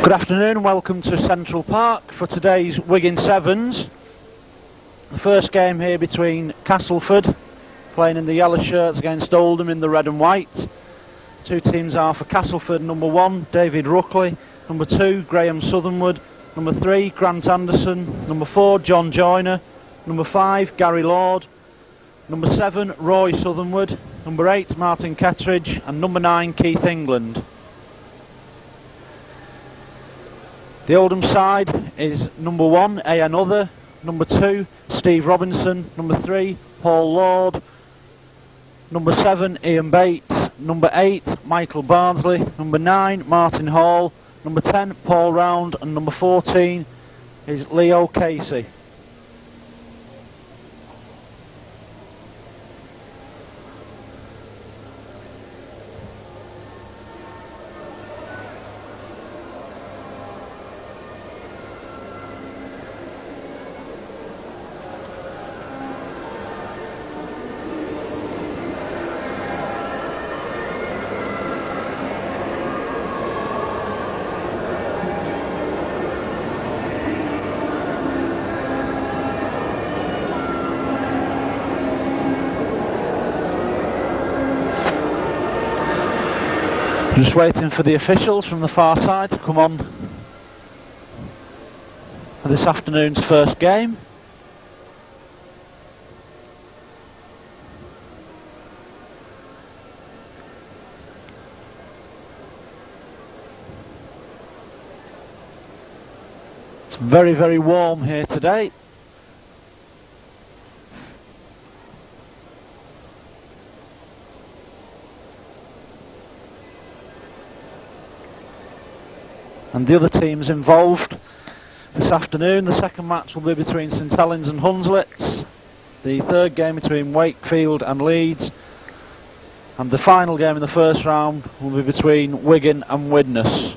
Good afternoon and welcome to Central Park for today's Wigan Sevens. The first game here between Castleford, playing in the yellow shirts, against Oldham in the red and white. Two teams are for Castleford: number 1, David Ruckley; number 2, Graham Southernwood; number 3, Grant Anderson; number 4, John Joyner; number 5, Gary Lord; number 7, Roy Southernwood; number 8, Martin Kettridge; and number 9, Keith England. The Oldham side is number 1, Another; number 2, Steve Robinson; number 3, Paul Lord; number 7, Ian Bates; number 8, Michael Bardsley; number 9, Martin Hall; number 10, Paul Round; and number 14 is Leo Casey. Just waiting for the officials from the far side to come on for this afternoon's first game. It's very, very warm here today. And the other teams involved this afternoon: the second match will be between St Helens and Hunslet, the third game between Wakefield and Leeds, and the final game in the first round will be between Wigan and Widnes.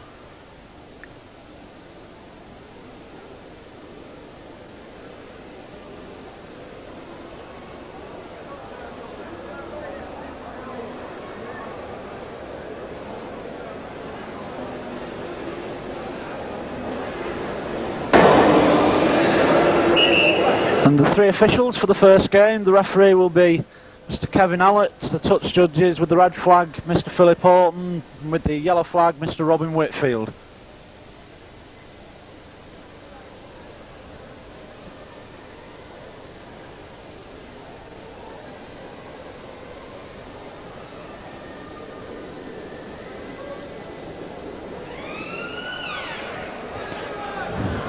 And the three officials for the first game: the referee will be Mr Kevin Allett; the touch judges with the red flag, Mr Philip Horton; and with the yellow flag, Mr Robin Whitfield.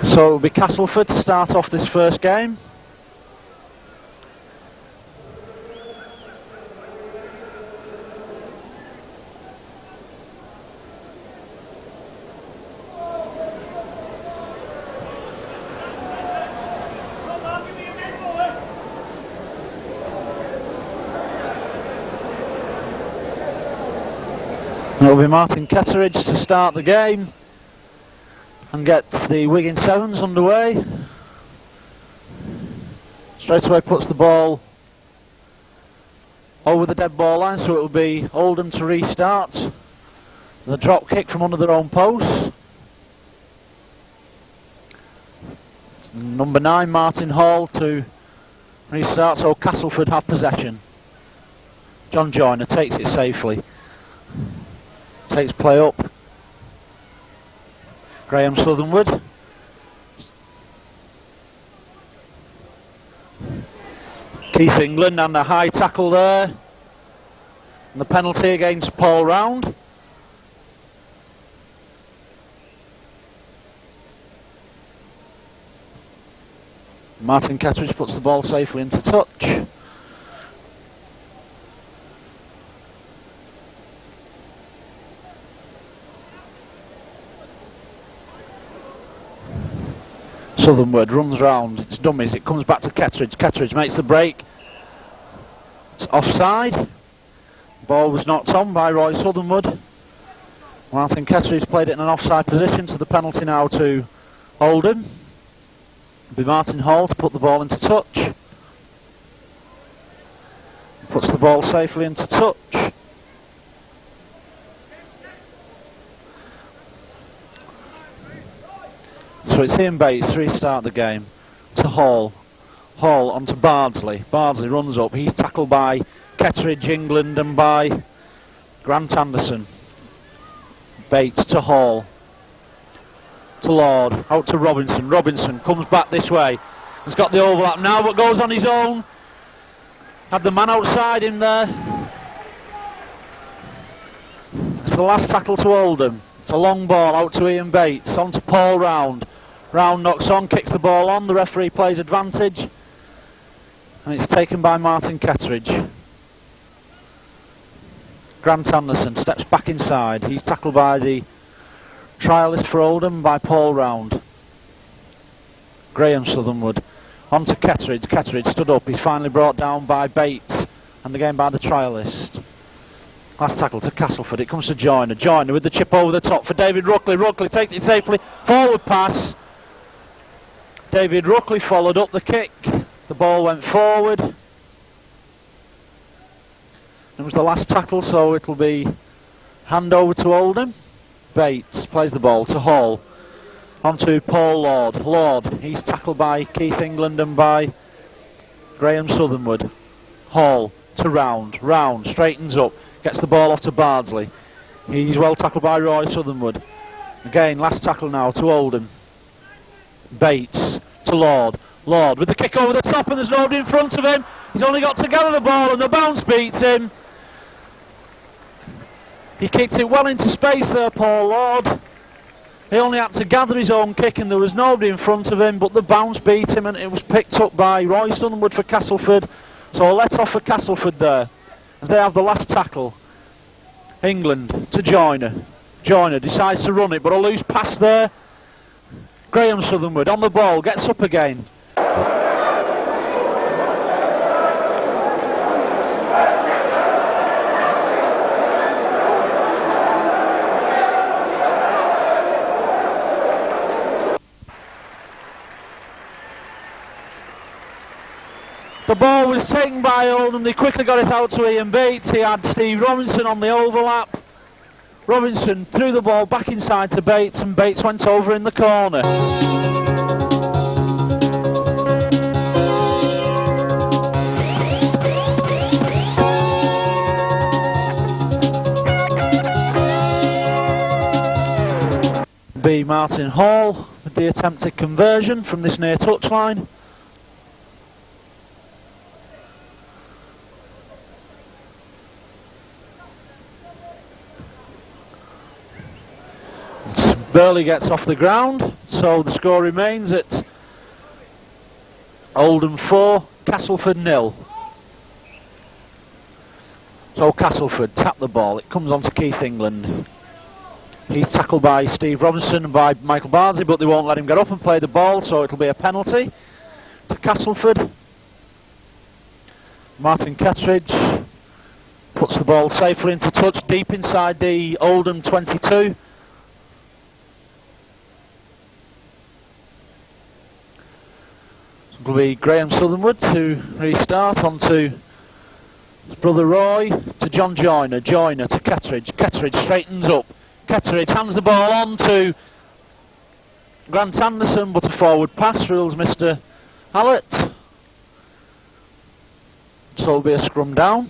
So it will be Castleford to start off this first game. It will be Martin Kettridge to start the game and get the Wigan Sevens underway. Straight away puts the ball over the dead ball line, so it will be Oldham to restart. The drop kick from under their own post. It's number 9, Martin Hall, to restart, so Castleford have possession. John Joyner takes it safely. Takes play up. Graham Southernwood. Keith England, and a high tackle there. And the penalty against Paul Round. Martin Kettridge puts the ball safely into touch. Southernwood runs round, it's dummies, it comes back to Kettridge. Kettridge makes the break. It's offside. Ball was knocked on by Roy Southernwood. Martin Kettridge played it in an offside position, so the penalty now to Oldham. It'll be Martin Hall to put the ball into touch. Puts the ball safely into touch. So it's Ian Bates to restart the game. To Hall. Hall onto Bardsley. Bardsley runs up. He's tackled by Kettridge, England, and by Grant Anderson. Bates to Hall. To Lord. Out to Robinson. Robinson comes back this way. He's got the overlap now, but goes on his own. Had the man outside him there. It's the last tackle to Oldham. It's a long ball out to Ian Bates. On to Paul Round. Round knocks on, kicks the ball on. The referee plays advantage. And it's taken by Martin Kettridge. Grant Anderson steps back inside. He's tackled by the trialist for Oldham, by Paul Round. Graham Southernwood. On to Kettridge. Kettridge stood up. He's finally brought down by Bates. And again by the trialist. Last tackle to Castleford. It comes to Joyner. Joyner with the chip over the top for David Ruckley. Ruckley takes it safely. Forward pass. David Ruckley followed up the kick. The ball went forward. It was the last tackle, so it'll be hand over to Oldham. Bates plays the ball to Hall. On to Paul Lord. Lord, he's tackled by Keith England and by Graham Southernwood. Hall to Round. Round straightens up. Gets the ball off to Bardsley. He's well tackled by Roy Southernwood. Again, last tackle now to Oldham. Bates to Lord. Lord with the kick over the top, and there's nobody in front of him. He's only got to gather the ball, and the bounce beats him. He kicked it well into space there, Paul Lord. He only had to gather his own kick, and there was nobody in front of him, but the bounce beat him, and it was picked up by Roy Southernwood for Castleford. So a let off for Castleford there, as they have the last tackle. England to Joyner. Joyner decides to run it, but a loose pass there. Graham Southernwood on the ball, gets up again. The ball was taken by Oldham. They quickly got it out to Ian Bates. He had Steve Robinson on the overlap. Robinson threw the ball back inside to Bates, and Bates went over in the corner. Be Martin Hall with the attempted conversion from this near touchline. Burley gets off the ground, so the score remains at Oldham 4, Castleford 0. So Castleford tap the ball, it comes on to Keith England. He's tackled by Steve Robinson and by Michael Bardsley, but they won't let him get up and play the ball, so it'll be a penalty to Castleford. Martin Kettridge puts the ball safely into touch, deep inside the Oldham 22. It will be Graham Southernwood to restart. On to his brother Roy, to John Joyner. Joyner to Kettridge. Kettridge straightens up. Kettridge hands the ball on to Grant Anderson, but a forward pass rules Mr. Hallett. So it'll be a scrum down.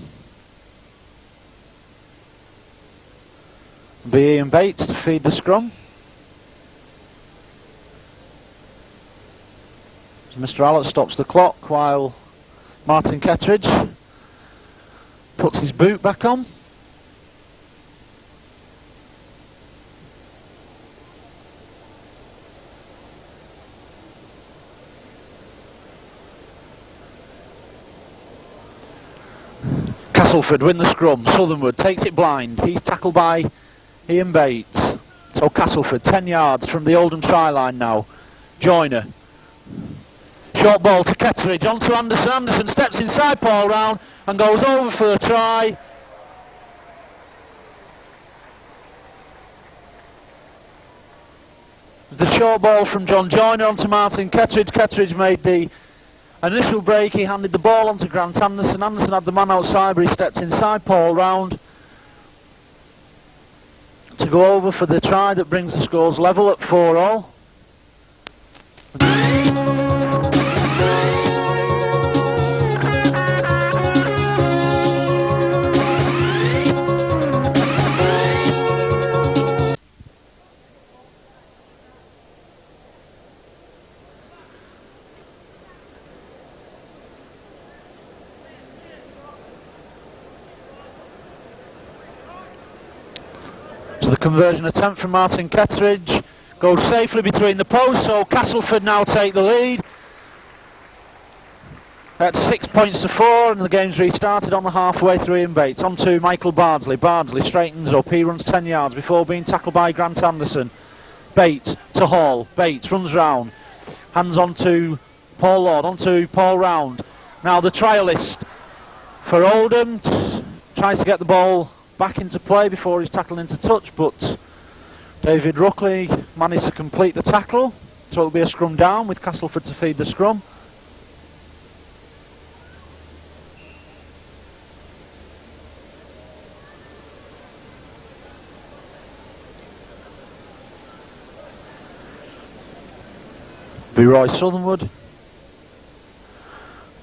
It'll be Ian Bates to feed the scrum. Mr. Hallett stops the clock while Martin Kettridge puts his boot back on. Castleford win the scrum. Southernwood takes it blind. He's tackled by Ian Bates. So Castleford 10 yards from the Oldham try line now. Joyner Short ball to Ketteridge, on to Anderson. Anderson steps inside Paul round and goes over for the try. The short ball from John Joyner onto Martin Ketteridge. Ketteridge made the initial break, he handed the ball on to Grant Anderson. Anderson had the man outside, but he stepped inside Paul round to go over for the try that brings the scores level at 4-all. So the conversion attempt from Martin Ketteridge goes safely between the posts, so Castleford now take the lead. At 6 points to 4, and the game's restarted on the halfway through in Bates. On to Michael Bardsley. Bardsley straightens up, he runs 10 yards before being tackled by Grant Anderson. Bates to Hall, Bates runs round, hands on to Paul Lord, on to Paul Round. Now the trialist for Oldham tries to get the ball back into play before he's tackled into touch, but David Ruckley managed to complete the tackle, so it'll be a scrum down with Castleford to feed the scrum. Be Roy Southernwood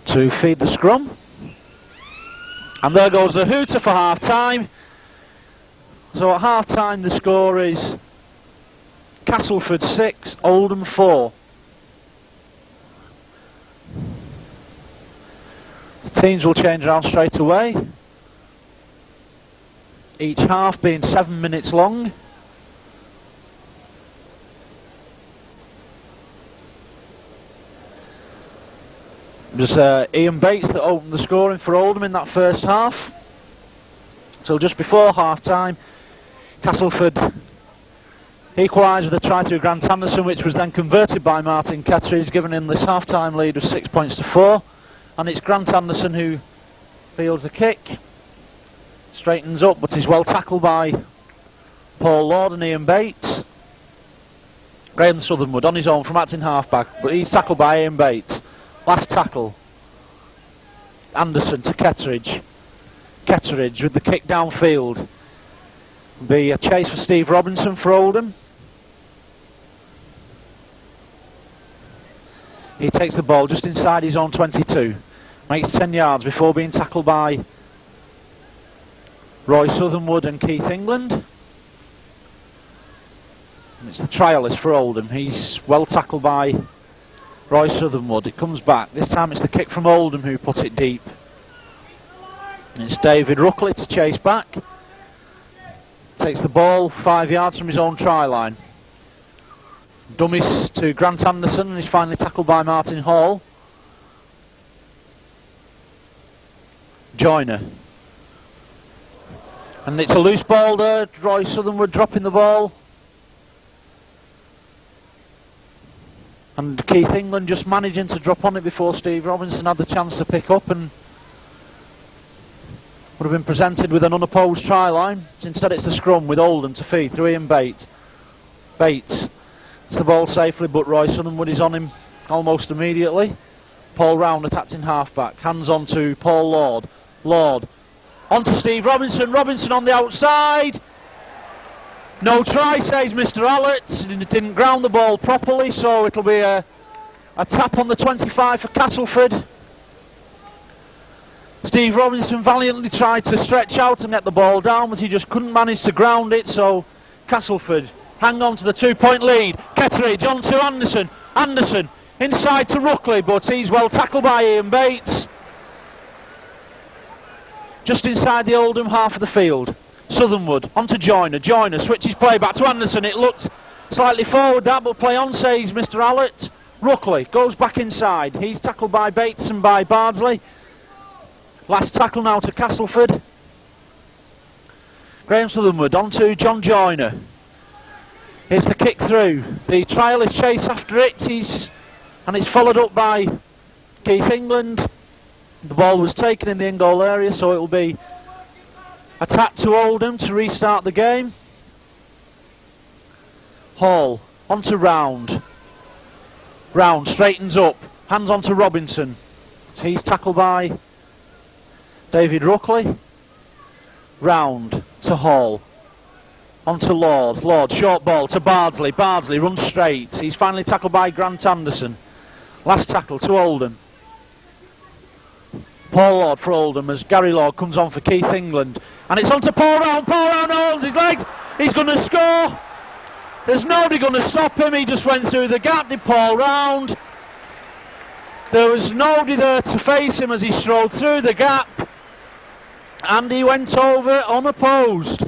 to feed the scrum, and there goes the hooter for half time. So at half time the score is Castleford 6, Oldham 4. The teams will change around straight away, each half being 7 minutes long. It was Ian Bates that opened the scoring for Oldham in that first half. So just before half time, Castleford equalised with a try through Grant Anderson, which was then converted by Martin Ketteridge, giving him this half-time lead of 6 points to 4. And it's Grant Anderson who fields the kick, straightens up, but he's well tackled by Paul Lord and Ian Bates. Graham Southernwood on his own from acting half-back, but he's tackled by Ian Bates. Last tackle, Anderson to Ketteridge. Ketteridge with the kick downfield. Be a chase for Steve Robinson for Oldham. He takes the ball just inside his own 22. Makes 10 yards before being tackled by Roy Southernwood and Keith England. And it's the trialist for Oldham. He's well tackled by Roy Southernwood. It comes back. This time it's the kick from Oldham who put it deep. And it's David Ruckley to chase back. Takes the ball 5 yards from his own try line. Dummies to Grant Anderson, and he's finally tackled by Martin Hall. Joyner. And it's a loose ball there. Roy Southernwood dropping the ball. And Keith England just managing to drop on it before Steve Robinson had the chance to pick up, and would have been presented with an unopposed try line. Instead it's the scrum with Oldham to feed through Ian Bates. Bates gets the ball safely, but Roy Southernwood is on him almost immediately. Paul Round attacked in half-back. Hands on to Paul Lord. Lord on to Steve Robinson. Robinson on the outside. No try, says Mr. Allett. Didn't ground the ball properly, so it'll be a tap on the 25 for Castleford. Steve Robinson valiantly tried to stretch out and get the ball down, but he just couldn't manage to ground it, so Castleford hang on to the 2-point lead. Ketteridge on to Anderson. Anderson inside to Ruckley, but he's well tackled by Ian Bates. Just inside the Oldham half of the field. Southernwood on to Joyner. Joyner switches play back to Anderson. It looked slightly forward that, but play on, says Mr. Allett. Ruckley goes back inside. He's tackled by Bates and by Bardsley. Last tackle now to Castleford. Graham Southernwood on to John Joyner. Here's the kick through. The trialist chase after it. And it's followed up by Keith England. The ball was taken in the in-goal area, so it will be attack to Oldham to restart the game. Hall onto Round. Round straightens up, hands on to Robinson. So he's tackled by David Ruckley. Round to Hall. On to Lord. Lord, short ball to Bardsley. Bardsley runs straight. He's finally tackled by Grant Anderson. Last tackle to Oldham. Paul Lord for Oldham as Gary Lord comes on for Keith England. And it's on to Paul Round. Paul Round holds his legs. He's going to score. There's nobody going to stop him. He just went through the gap, did Paul Round. There was nobody there to face him as he strode through the gap. And he went over unopposed.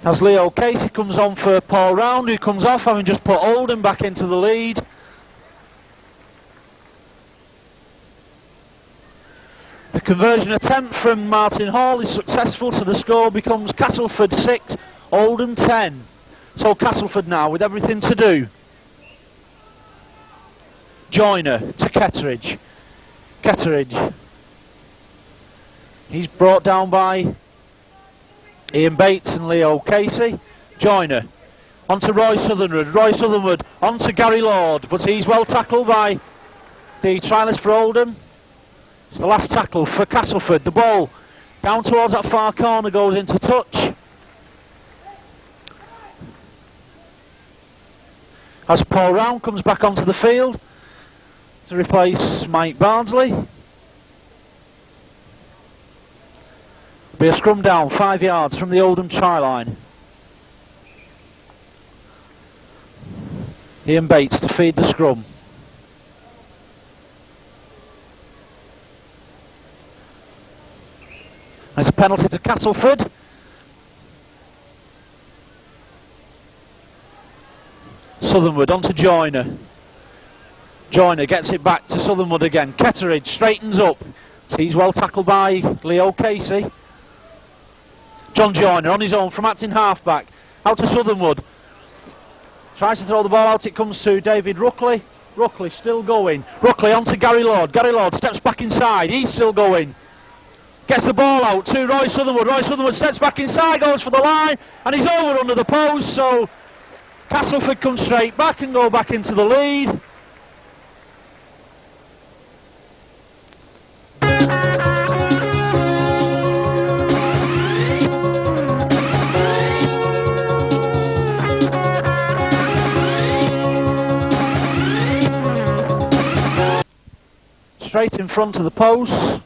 As Leo Casey comes on for Paul Round, who comes off having just put Oldham back into the lead. The conversion attempt from Martin Hall is successful, so the score becomes Castleford 6, Oldham 10. So Castleford now with everything to do. Joyner to Ketteridge. Ketteridge. He's brought down by Ian Bates and Leo Casey. Joyner on to Roy Southernwood. Roy Southernwood on to Gary Lord, but he's well tackled by the trialist for Oldham. It's the last tackle for Castleford. The ball down towards that far corner goes into touch. As Paul Round comes back onto the field to replace Mike Bardsley. Be a scrum down 5 yards from the Oldham try line. Ian Bates to feed the scrum. It's a penalty to Castleford. Southernwood on to Joyner. Joyner gets it back to Southernwood again. Ketteridge straightens up. He's well tackled by Leo Casey. John Joyner on his own from acting halfback. Out to Southernwood. Tries to throw the ball out. It comes to David Ruckley. Ruckley still going. Ruckley on to Gary Lord. Gary Lord steps back inside. He's still going. Gets the ball out to Roy Southernwood. Roy Southernwood steps back inside, goes for the line, and he's over under the post. So Castleford comes straight back and go back into the lead. Straight in front of the post.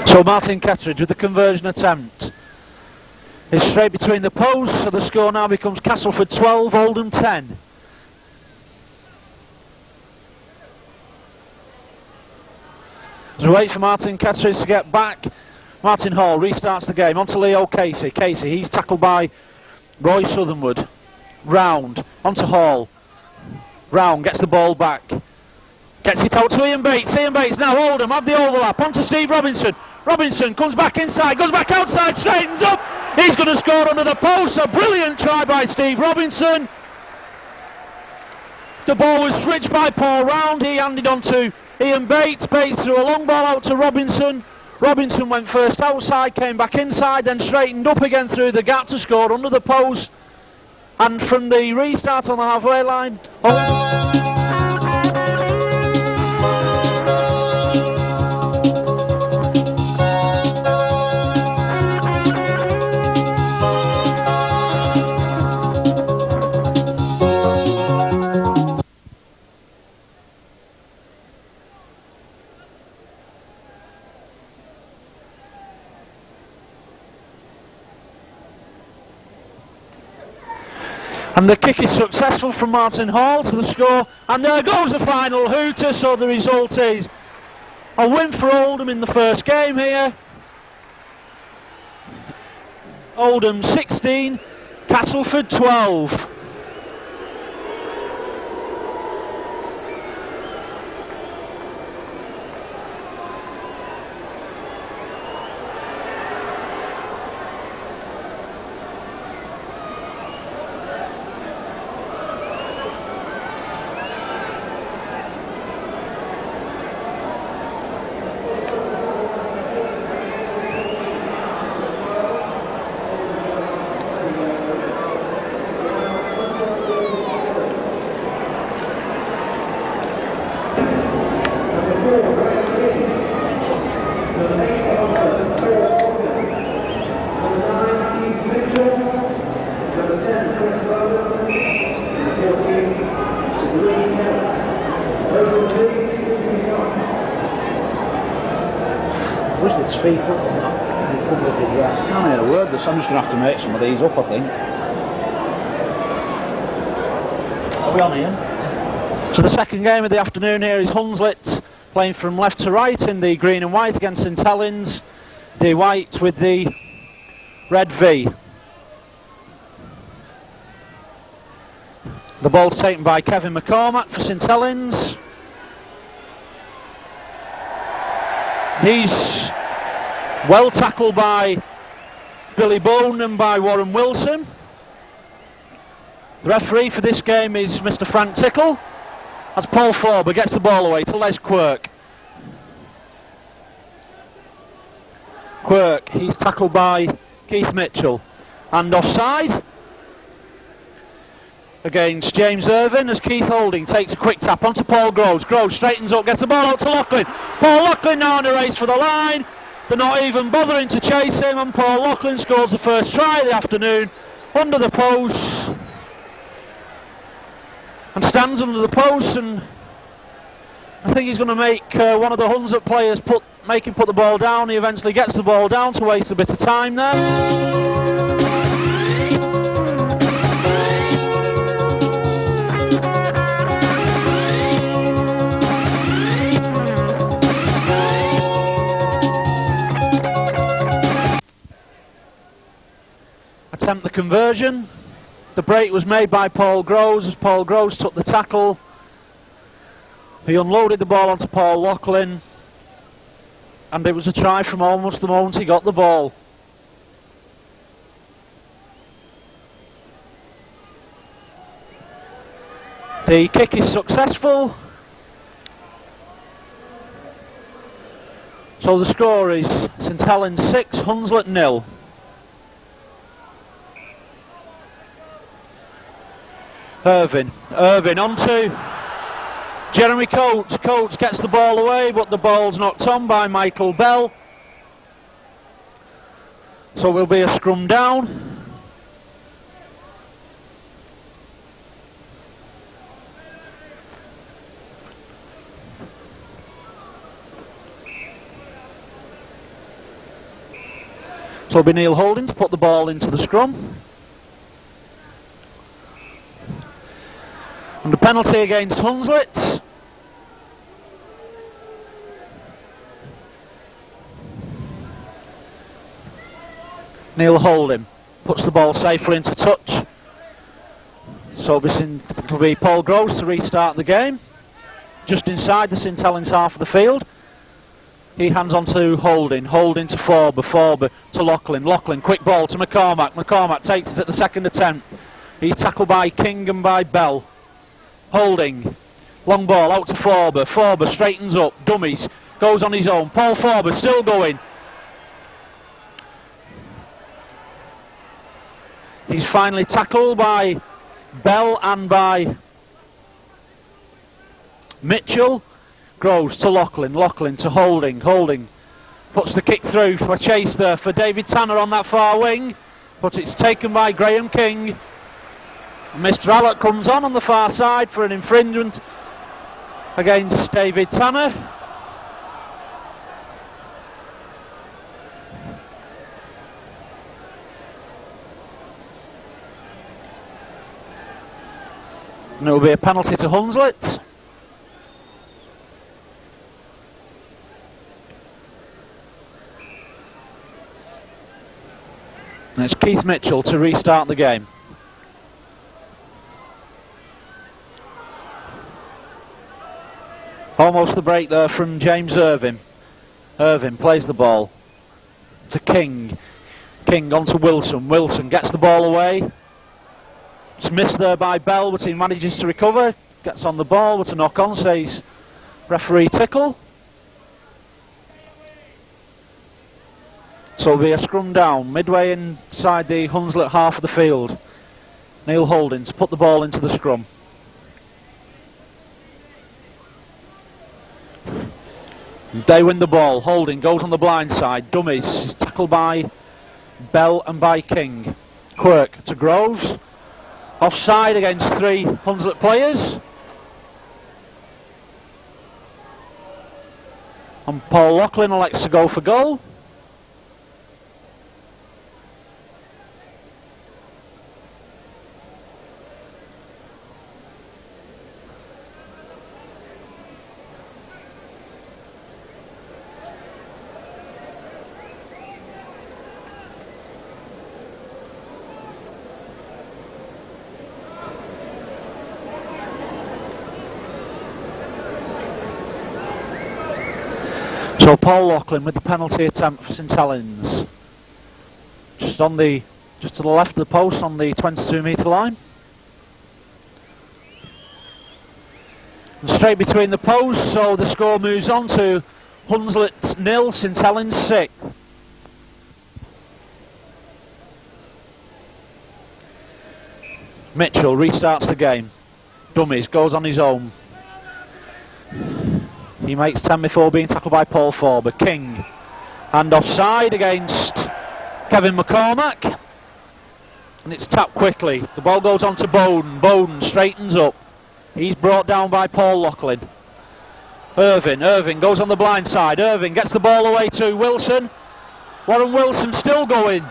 So Martin Ketteridge with the conversion attempt is straight between the posts, so the score now becomes Castleford 12, Oldham 10. As we wait for Martin Ketteridge to get back, Martin Hall restarts the game. On to Leo Casey. Casey, he's tackled by Roy Southernwood. Round, on to Hall. Round gets the ball back. Gets it out to Ian Bates. Ian Bates now, Oldham have the overlap. On to Steve Robinson. Robinson comes back inside, goes back outside, straightens up. He's going to score under the post. A brilliant try by Steve Robinson. The ball was switched by Paul Round. He handed on to Ian Bates. Bates threw a long ball out to Robinson. Robinson went first outside, came back inside, then straightened up again through the gap to score under the post. And from the restart on the halfway line... And the kick is successful from Martin Hall to the score, and there goes the final hooter. So the result is a win for Oldham in the first game here. Oldham 16, Castleford 12. I wish they'd speak up on that in public address. I can't hear a word, so I'm just going to have to make some of these up, I think. Are we on here? So the second game of the afternoon here is Hunslet playing from left to right in the green and white against St Helens. The white with the red V. The ball's taken by Kevin McCormack for St Helens. He's well tackled by Billy Bone and by Warren Wilson. The referee for this game is Mr. Frank Tickle, as Paul Forber gets the ball away to Les Quirk. Quirk, he's tackled by Keith Mitchell. And offside against James Irvin as Keith Holding takes a quick tap onto Paul Groves. Groves straightens up, gets the ball out to Loughlin. Paul Loughlin now in a race for the line. They're not even bothering to chase him, and Paul Loughlin scores the first try of the afternoon under the post. And stands under the post, and I think he's going to make one of the Hunslet players make him put the ball down. He eventually gets the ball down to waste a bit of time there. Attempt the conversion. The break was made by Paul Groves as Paul Groves took the tackle. He unloaded the ball onto Paul Loughlin, and it was a try from almost the moment he got the ball. The kick is successful. So the score is St Helens 6, Hunslet 0. Irvin onto Jeremy Coates. Coates gets the ball away, but the ball's knocked on by Michael Bell. So will be a scrum down. So it'll be Neil Holding to put the ball into the scrum. And a penalty against Hunslet. Neil Holding puts the ball safely into touch. So it'll be Paul Groves to restart the game. Just inside the St Helens half of the field. He hands on to Holding. Holding to Forber. Forber to Loughlin. Loughlin, quick ball to McCormack. McCormack takes it at the second attempt. He's tackled by King and by Bell. Holding, long ball out to Forber. Forber straightens up, dummies, goes on his own. Paul Forber still going. He's finally tackled by Bell and by Mitchell. Groves to Loughlin. Loughlin to Holding. Holding puts the kick through for a chase there for David Tanner on that far wing, but it's taken by Graham King. Mr. Allott comes on the far side for an infringement against David Tanner. And it will be a penalty to Hunslet. And it's Keith Mitchell to restart the game. Almost the break there from James Irving. Irving plays the ball to King. King on to Wilson. Wilson gets the ball away. It's missed there by Bell, but he manages to recover. Gets on the ball, but a knock on, says referee Tickle. So it'll be a scrum down, midway inside the Hunslet half of the field. Neil Holding to put the ball into the scrum. They win the ball. Holding goes on the blind side. Dummies. He's tackled by Bell and by King. Quirk to Groves. Offside against 3 Hunslet players. And Paul Loughlin elects to go for goal. So Paul Loughlin with the penalty attempt for St Helens. Just to the left of the post on the 22-metre line. And straight between the posts, so the score moves on to Hunslet 0, St Helens 6. Mitchell restarts the game. Dummies, goes on his own. He makes 10 before being tackled by Paul Forber. King, and offside against Kevin McCormack. And it's tapped quickly. The ball goes on to Bowden. Bowden straightens up. He's brought down by Paul Loughlin. Irving goes on the blind side. Irving gets the ball away to Wilson. Warren Wilson still going.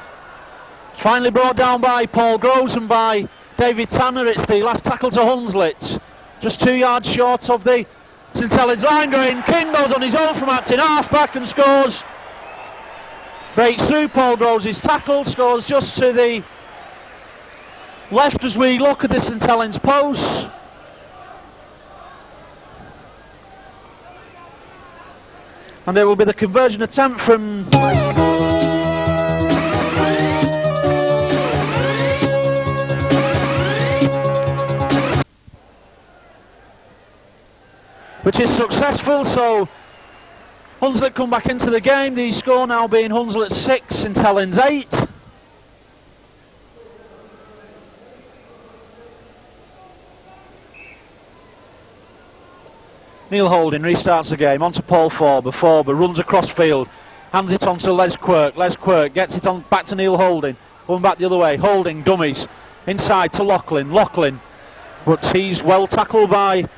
Finally brought down by Paul Groves and by David Tanner. It's the last tackle to Hunslet. Just 2 yards short of the St Helens line going. King goes on his own from acting half back and scores. Breaks through Paul Groves' tackle, scores just to the left as we look at the St Helens post. And it will be the conversion attempt from which is successful, so Hunslet come back into the game. The score now being Hunslet 6, St Helens 8. Neil Holding restarts the game, onto Paul Forber. Forber runs across field, hands it on to Les Quirk. Les Quirk gets it on back to Neil Holding, going back the other way. Holding, dummies, inside to Loughlin. Loughlin, but he's well tackled by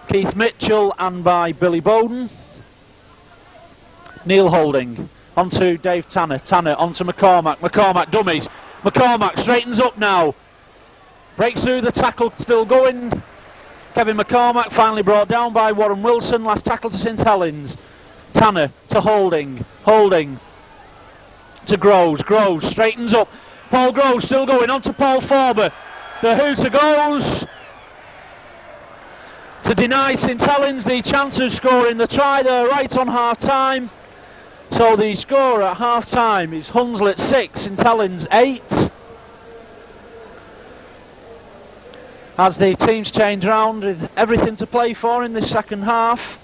Keith Mitchell and by Billy Bowden. Neil Holding onto Dave Tanner. Tanner onto McCormack. McCormack dummies. McCormack straightens up now. Breaks through the tackle, still going. Kevin McCormack finally brought down by Warren Wilson. Last tackle to St Helens. Tanner to Holding. Holding to Groves. Groves straightens up. Paul Groves still going onto Paul Forber. The hooter goes to deny St Helens the chance of scoring the try there right on half time. So the score at half time is Hunslet 6, St Helens 8. As the teams change round with everything to play for in this second half.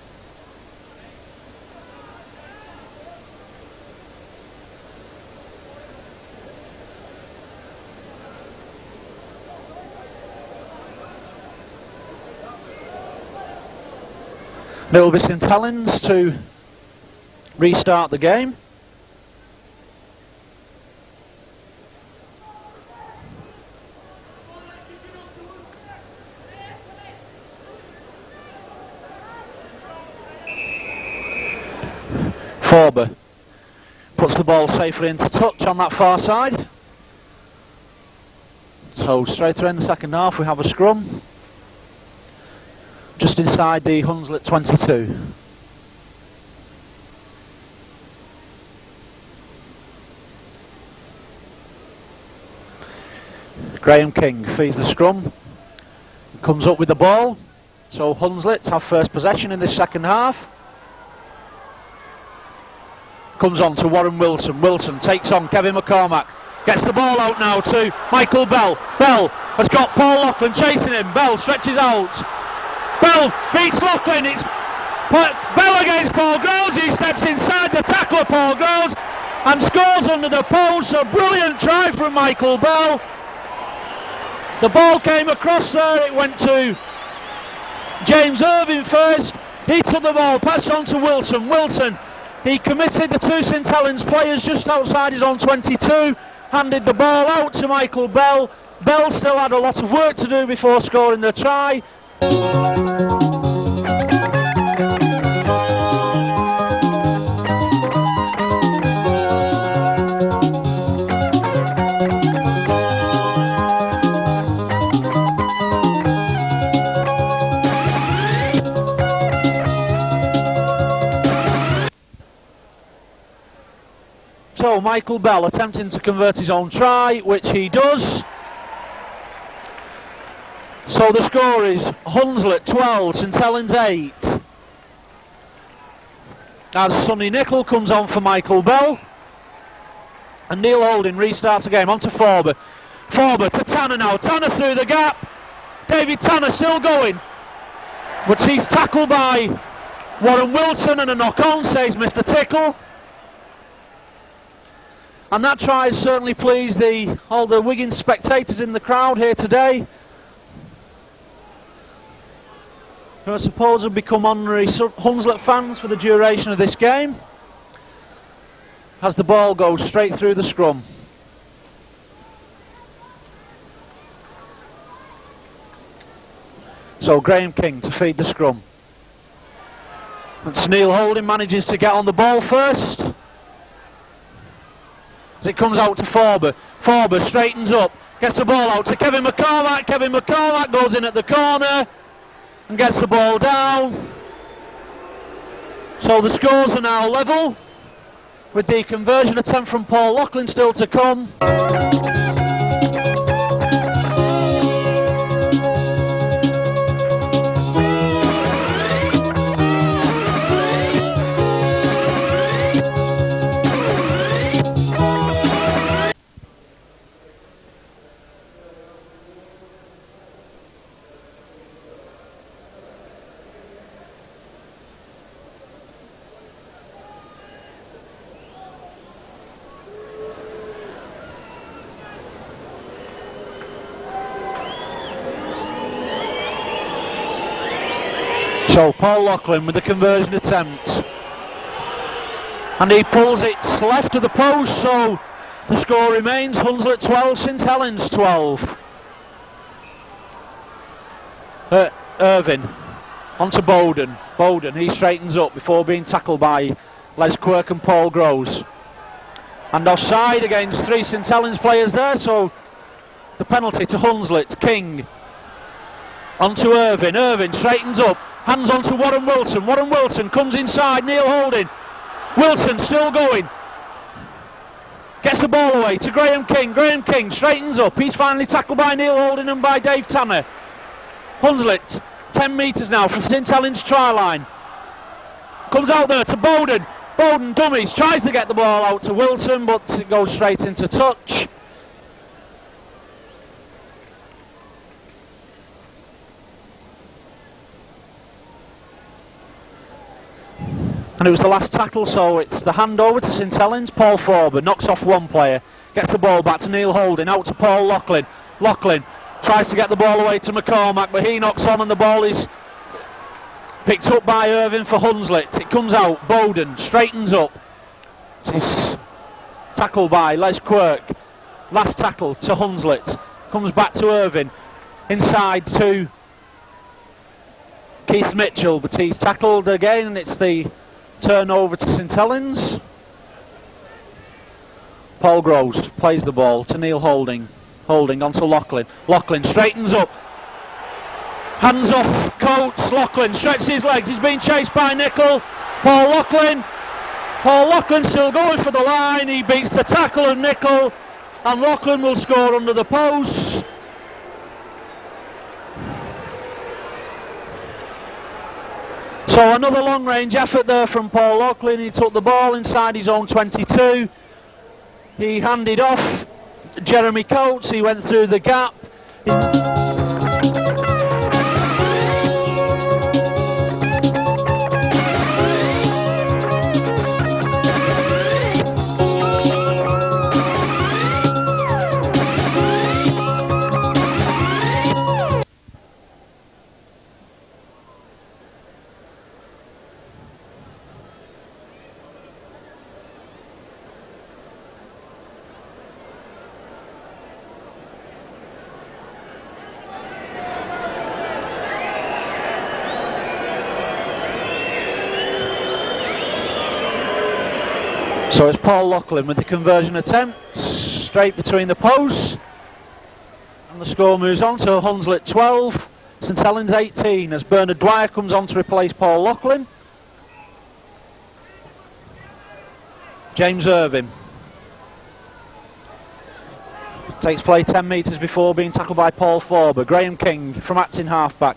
It will be St Helens to restart the game. Forber puts the ball safely into touch on that far side. So straight away in the second half we have a scrum. just inside the Hunslet 22. Graham King feeds the scrum, comes up with the ball, so Hunslet have first possession in this second half. Comes on to Warren Wilson, Wilson takes on Kevin McCormack, gets the ball out now to Michael Bell, Bell has got Paul Loughlin chasing him, Bell stretches out, Bell beats Loughlin, it's Bell against Paul Groves, he steps inside the tackler Paul Groves and scores under the post, a brilliant try from Michael Bell. The ball came across there, it went to James Irving first, he took the ball, passed on to Wilson, Wilson, he committed the two St Helens players just outside his own 22, handed the ball out to Michael Bell, Bell still had a lot of work to do before scoring the try. So Michael Bell attempting to convert his own try, which he does. So the score is Hunslet 12, St Helens 8. As Sonny Nicol comes on for Michael Bell. And Neil Holding restarts the game, on to Forber. Forber to Tanner now, Tanner through the gap. David Tanner still going. But he's tackled by Warren Wilson and a knock-on, says Mr Tickle. And that try has certainly pleased all the Wigan spectators in the crowd here today, who I suppose have become honorary Hunslet fans for the duration of this game, as the ball goes straight through the scrum. So Graham King to feed the scrum. And Neil Holding manages to get on the ball first. As it comes out to Forber. Forber straightens up, gets the ball out to Kevin McCormack. Kevin McCormack goes in at the corner and gets the ball down. So the scores are now level, with the conversion attempt from Paul Loughlin still to come. So Paul Loughlin with the conversion attempt, and he pulls it left of the post, so the score remains Hunslet 12, St Helens 12. Irvin onto Bowden. Bowden, he straightens up before being tackled by Les Quirk and Paul Groves. And offside against three St Helens players there, so the penalty to Hunslet. King onto Irvin. Irvin straightens up. Hands on to Warren Wilson. Warren Wilson comes inside. Neil Holding. Wilson still going. Gets the ball away to Graham King. Graham King straightens up. He's finally tackled by Neil Holding and by Dave Tanner. Hunslet 10 metres now from St Helens try line. Comes out there to Bowden. Bowden dummies. Tries to get the ball out to Wilson, but it goes straight into touch. And it was the last tackle, so it's the handover to St Helens. Paul Forber knocks off one player, gets the ball back to Neil Holding, out to Paul Loughlin. Loughlin tries to get the ball away to McCormack, but he knocks on and the ball is picked up by Irvin for Hunslet. It comes out, Bowden straightens up. It's tackled by Les Quirk. Last tackle to Hunslet. Comes back to Irvin. Inside to Keith Mitchell, but he's tackled again, and it's the turnover to St Helens. Paul Groves plays the ball to Neil Holding. Holding onto Loughlin. Loughlin straightens up. Hands off Coates. Lachlan stretches his legs. He's being chased by Nicol. Paul Lachlan. Paul Lachlan still going for the line. He beats the tackle of Nicol, and Lachlan will score under the post. So another long range effort there from Paul Lachlan. He took the ball inside his own 22. He handed off Jeremy Coates. He went through the gap. So it's Paul Lachlan with the conversion attempt, straight between the posts, and the score moves on to Hunslet 12, St Helens 18, as Bernard Dwyer comes on to replace Paul Lachlan. James Irving takes play 10 metres before being tackled by Paul Forber. Graham King from acting halfback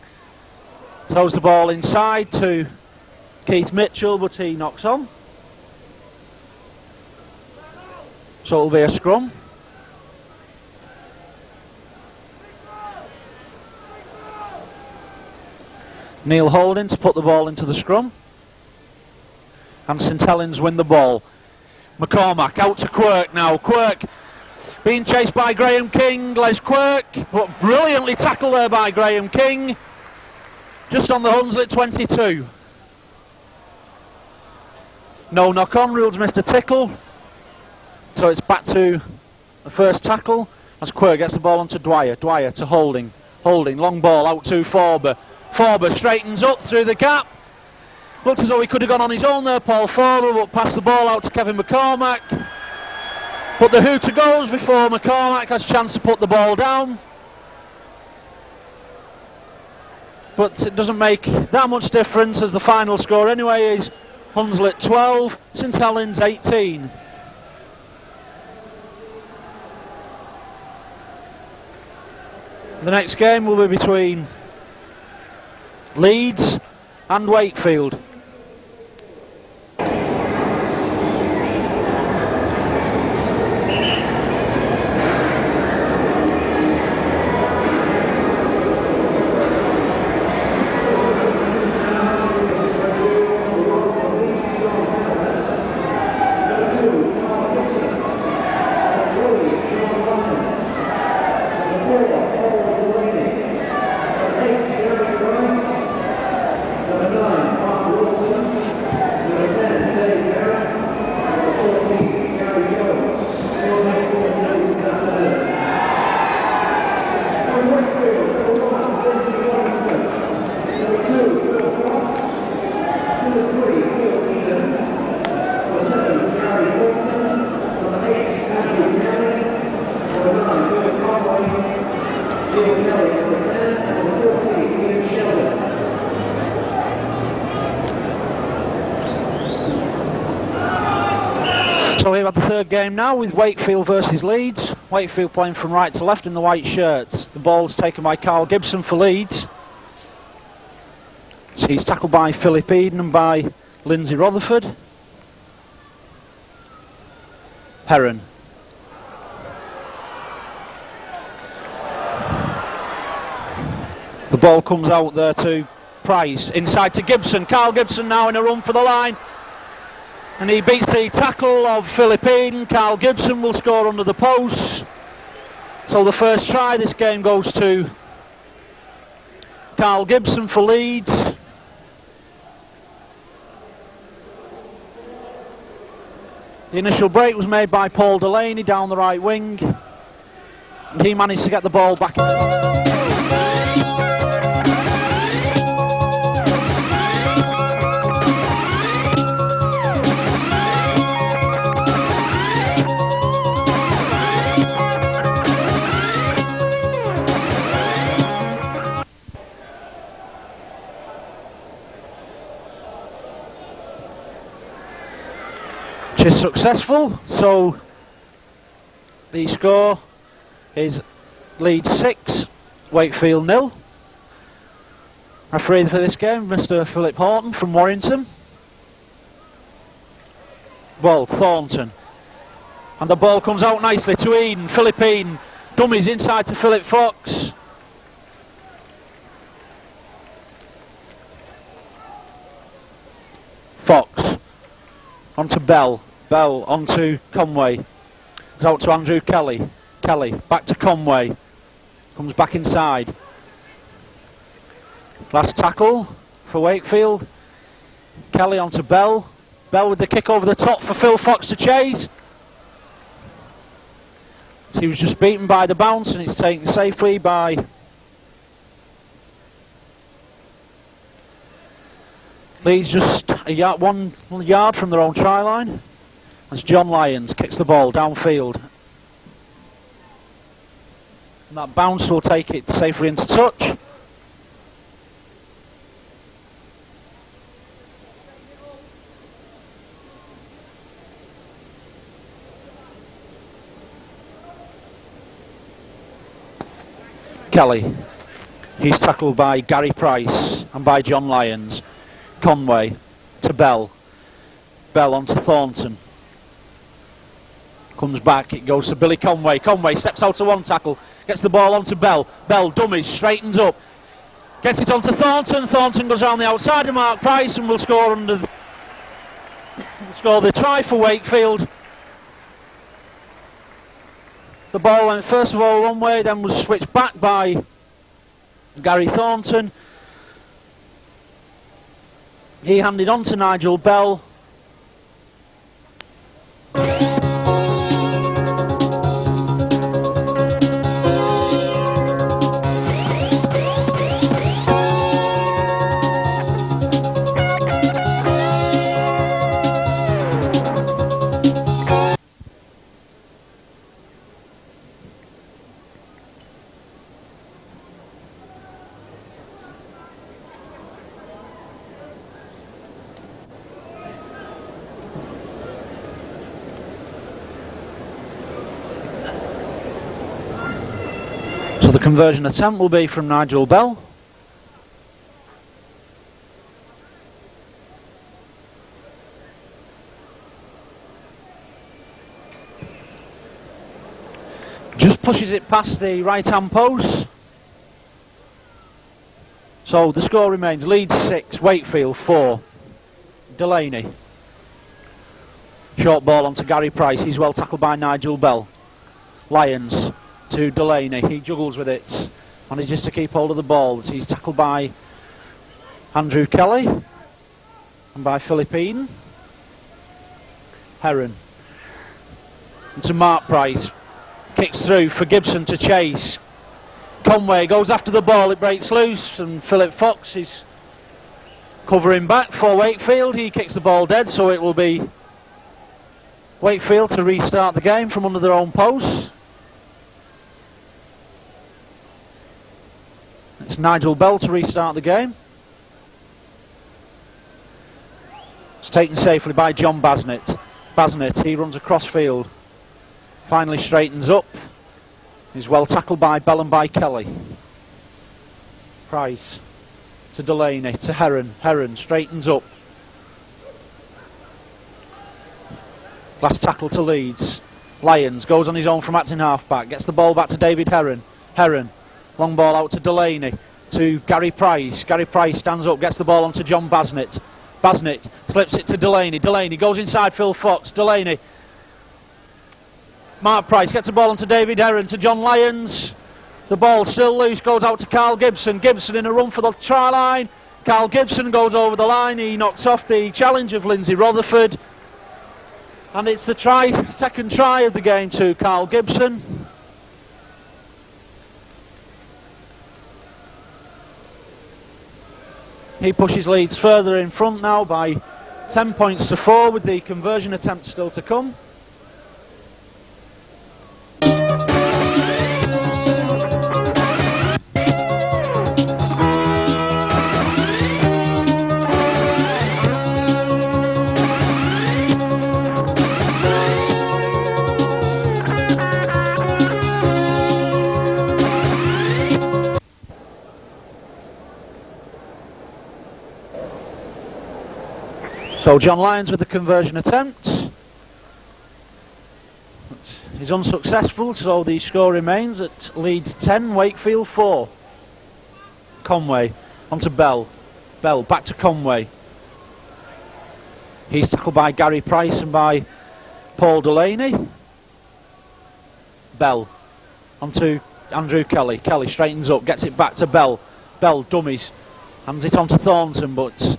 throws the ball inside to Keith Mitchell, but he knocks on. So it'll be a scrum. Neil Holding to put the ball into the scrum. And St Helens win the ball. McCormack out to Quirk now. Quirk being chased by Graham King. Les Quirk, but brilliantly tackled there by Graham King. Just on the Hunslet 22. No knock on, rules Mr Tickle. So it's back to the first tackle as Quirk gets the ball onto Dwyer. Dwyer to Holding. Holding, long ball out to Forber. Forber straightens up through the gap. Looked as though he could have gone on his own there, Paul Forber, but passed the ball out to Kevin McCormack. But the hooter goes before McCormack has a chance to put the ball down. But it doesn't make that much difference, as the final score anyway is Hunslet 12, St Helens 18. The next game will be between Leeds and Wakefield. So we have the third game now with Wakefield versus Leeds. Wakefield playing from right to left in the white shirts. The ball's taken by Carl Gibson for Leeds. So he's tackled by Philip Eden and by Lindsay Rutherford. Perrin. The ball comes out there to Price, inside to Gibson. Carl Gibson now in a run for the line. And he beats the tackle of Philip Eden. Carl Gibson will score under the post. So the first try this game goes to Carl Gibson for Leeds. The initial break was made by Paul Delaney down the right wing. And he managed to get the ball back in. which is successful. So the score is Leeds 6, Wakefield 0. Referee for this game, Mr. Philip Horton from Warrington. Ball, Thornton. And the ball comes out nicely to Eden. Philippine dummies inside to Philip Fox. Fox onto Bell. Bell onto Conway. Goes out to Andrew Kelly. Kelly back to Conway. Comes back inside. Last tackle for Wakefield. Kelly onto Bell. Bell with the kick over the top for Phil Fox to chase. He was just beaten by the bounce, and it's taken safely by Leeds, just one yard from their own try line, as John Lyons kicks the ball downfield. And that bounce will take it safely into touch. Kelly, he's tackled by Gary Price and by John Lyons. Conway to Bell. Bell onto Thornton. Comes back, it goes to Billy Conway. Conway steps out to one tackle, gets the ball onto Bell. Bell dummies, straightens up, gets it onto Thornton. Thornton goes around the outside of Mark Price and will score score the try for Wakefield. The ball went first of all one way, then was switched back by Gary Thornton. He handed on to Nigel Bell. So the conversion attempt will be from Nigel Bell. Just pushes it past the right hand post. So the score remains Leeds 6, Wakefield 4. Delaney. Short ball onto Gary Price, he's well tackled by Nigel Bell. Lyons to Delaney, he juggles with it, manages to keep hold of the ball as he's tackled by Andrew Kelly and by Philip Eden. Heron into Mark Price, kicks through for Gibson to chase. Conway goes after the ball, it breaks loose and Philip Fox is covering back for Wakefield. He kicks the ball dead, so it will be Wakefield to restart the game from under their own post. It's Nigel Bell to restart the game. It's taken safely by John Basnett. Basnett, he runs across field. Finally straightens up. He's well tackled by Bell and by Kelly. Price to Delaney, to Heron. Heron straightens up. Last tackle to Leeds. Lyons goes on his own from acting half-back. Gets the ball back to David Heron. Heron. Long ball out to Delaney, to Gary Price. Gary Price stands up, gets the ball onto John Basnett. Basnett slips it to Delaney. Delaney goes inside Phil Fox. Delaney. Mark Price gets the ball onto David Heron, to John Lyons. The ball still loose, goes out to Carl Gibson. Gibson in a run for the try line. Carl Gibson goes over the line. He knocks off the challenge of Lindsay Rutherford. And it's the second try of the game to Carl Gibson. He pushes Leeds further in front now by 10 points to 4, with the conversion attempt still to come. So John Lyons with the conversion attempt. He's unsuccessful, so the score remains at Leeds 10, Wakefield 4. Conway onto Bell. Bell back to Conway. He's tackled by Gary Price and by Paul Delaney. Bell onto Andrew Kelly. Kelly straightens up, gets it back to Bell. Bell dummies, hands it on to Thornton, but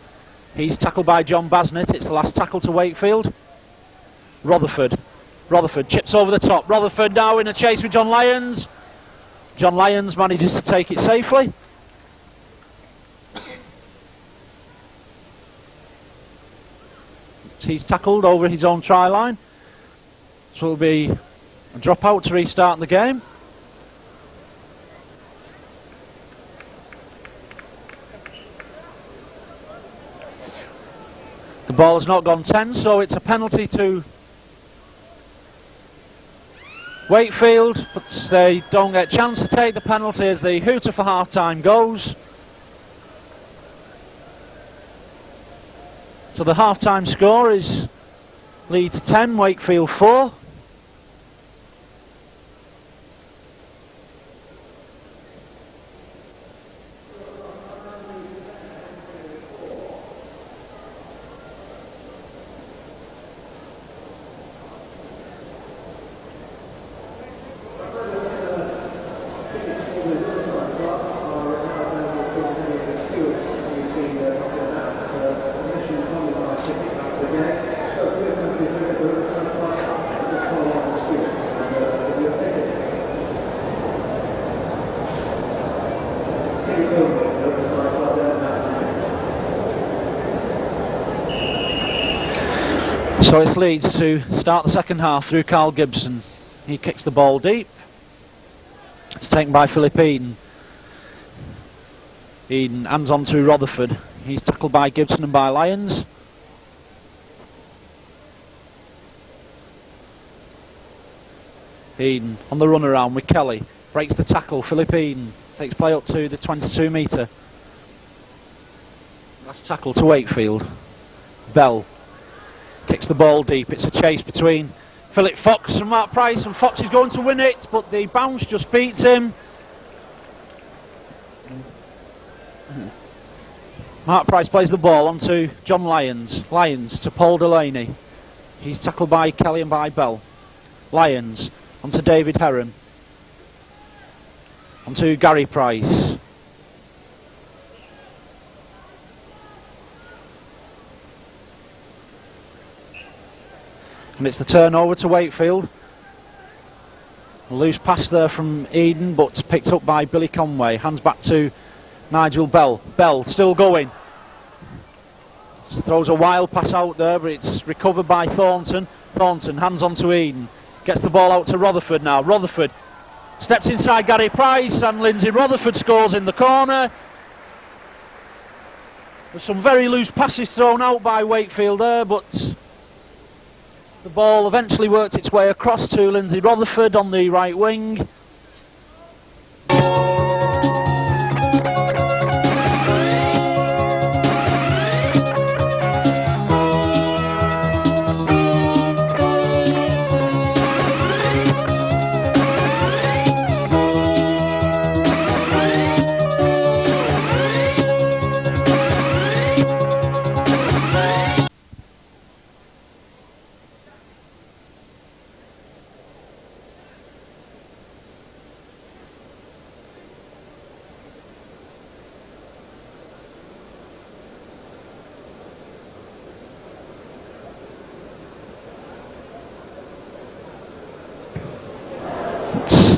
he's tackled by John Basnett. It's the last tackle to Wakefield. Rutherford chips over the top. Rutherford now in a chase with John Lyons. John Lyons manages to take it safely. He's tackled over his own try line. So it'll be a drop out to restart the game. The ball has not gone 10, so it's a penalty to Wakefield, but they don't get a chance to take the penalty as the hooter for half-time goes. So the half-time score is Leeds 10, Wakefield 4. So it's Leeds to start the second half through Carl Gibson. He kicks the ball deep. It's taken by Philip Eden. Eden hands on to Rutherford. He's tackled by Gibson and by Lyons. Eden on the run around with Kelly. Breaks the tackle. Philip Eden takes play up to the 22 metre. Last tackle to Wakefield. Bell kicks the ball deep. It's a chase between Philip Fox and Mark Price, and Fox is going to win it, but the bounce just beats him. Mark Price plays the ball onto John Lyons. Lyons to Paul Delaney. He's tackled by Kelly and by Bell. Lyons onto David Heron. Onto Gary Price. And it's the turnover to Wakefield. A loose pass there from Eden, but picked up by Billy Conway. Hands back to Nigel Bell. Bell still going. Throws a wild pass out there, but it's recovered by Thornton. Thornton hands on to Eden. Gets the ball out to Rutherford now. Rutherford steps inside Gary Price, and Lindsay Rutherford scores in the corner. There's some very loose passes thrown out by Wakefield there, but the ball eventually worked its way across to Lindsay Rutherford on the right wing.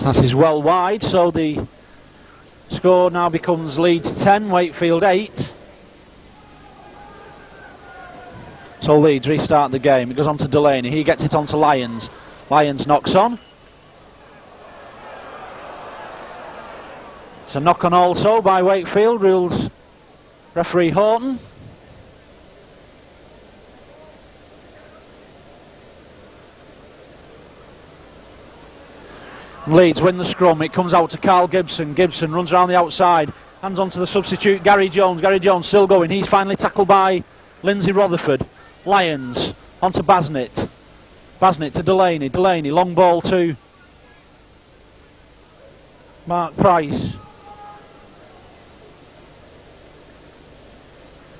That is well wide, so the score now becomes Leeds 10, Wakefield 8. So Leeds restart the game. It goes on to Delaney. He gets it on to Lyons. Lyons knocks on. It's a knock on also by Wakefield, rules referee Horton. Leeds win the scrum. It comes out to Carl Gibson. Gibson runs around the outside. Hands on to the substitute Gary Jones. Gary Jones still going. He's finally tackled by Lindsay Rutherford. Lyons onto Basnett. Basnett to Delaney. Delaney, long ball to Mark Price.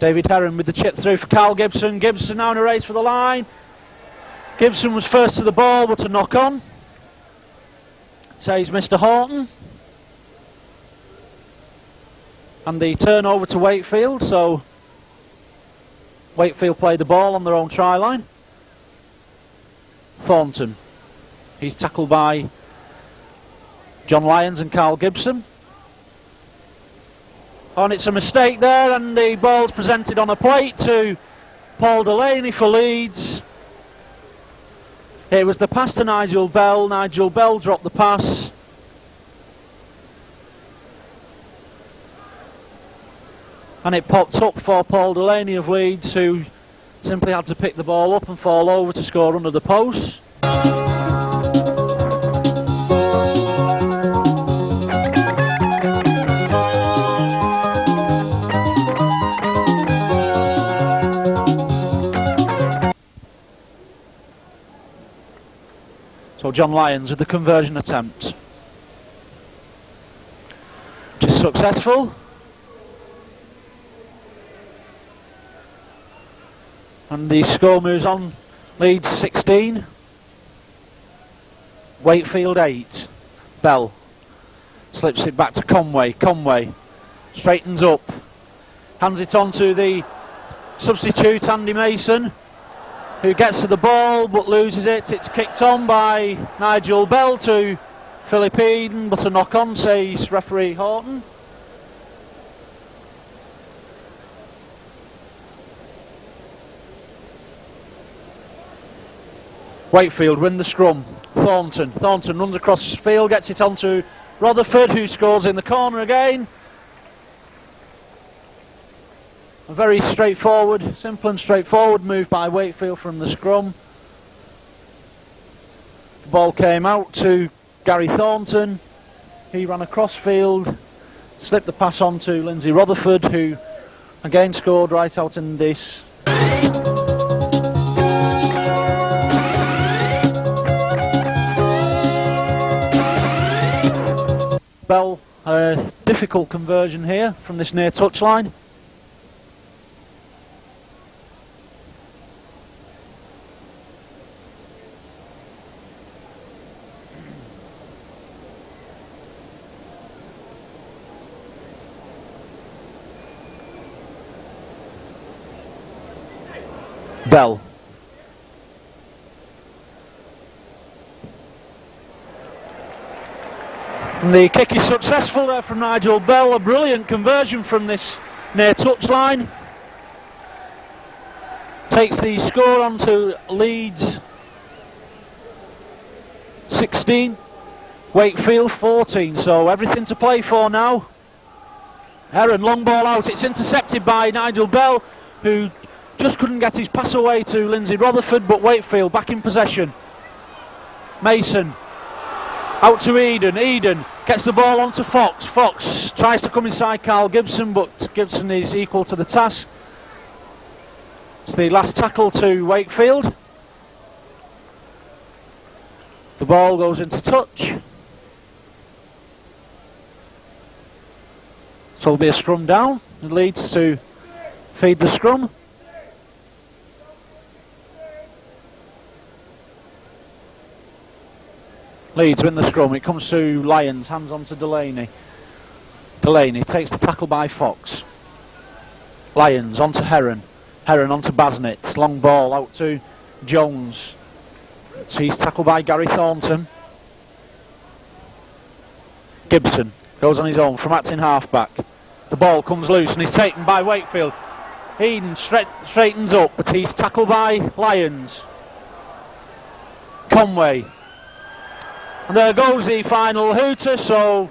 David Heron with the chip through for Carl Gibson. Gibson now in a race for the line. Gibson was first to the ball, but a knock on. Says Mr. Horton. And the turnover to Wakefield, so Wakefield play the ball on their own try line. Thornton. He's tackled by John Lyons and Carl Gibson. And it's a mistake there, and the ball's presented on a plate to Paul Delaney for Leeds. It was the pass to Nigel Bell. Nigel Bell dropped the pass. And it popped up for Paul Delaney of Leeds, who simply had to pick the ball up and fall over to score under the post. So John Lyons with the conversion attempt, which is successful. And the score moves on. Leeds 16, Wakefield 8. Bell slips it back to Conway. Conway straightens up, hands it on to the substitute Andy Mason, who gets to the ball but loses it. It's kicked on by Nigel Bell to Philip Eden, but a knock on, says referee Horton. Wakefield win the scrum. Thornton runs across the field, gets it onto Rutherford, who scores in the corner again. A very straightforward, simple and straightforward move by Wakefield from the scrum. The ball came out to Gary Thornton. He ran across field, slipped the pass on to Lindsay Rutherford, who again scored right out in this. Bell, a difficult conversion here from this near touchline. Bell. And the kick is successful there from Nigel Bell. A brilliant conversion from this near touchline. Takes the score on to Leeds 16, Wakefield 14. So everything to play for now. Heron, long ball out. It's intercepted by Nigel Bell, who just couldn't get his pass away to Lindsay Rutherford, but Wakefield back in possession. Mason out to Eden. Eden gets the ball onto Fox. Fox tries to come inside Carl Gibson, but Gibson is equal to the task. It's the last tackle to Wakefield. The ball goes into touch. So there'll be a scrum down. It leads to feed the scrum. Leeds win the scrum. It comes to Lyons, hands on to Delaney. Delaney takes the tackle by Fox. Lyons on to Heron. Heron on to Basnett. Long ball out to Jones. So he's tackled by Gary Thornton. Gibson goes on his own from acting halfback. The ball comes loose and he's taken by Wakefield. Eden straightens up, but he's tackled by Lyons. Conway. And there goes the final hooter, so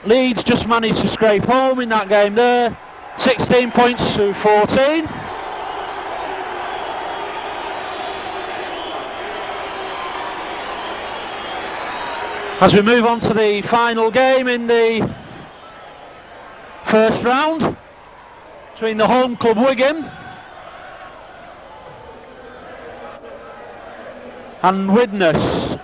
Leeds just managed to scrape home in that game there. 16 points to 14. As we move on to the final game in the first round between the home club Wigan and Widnes.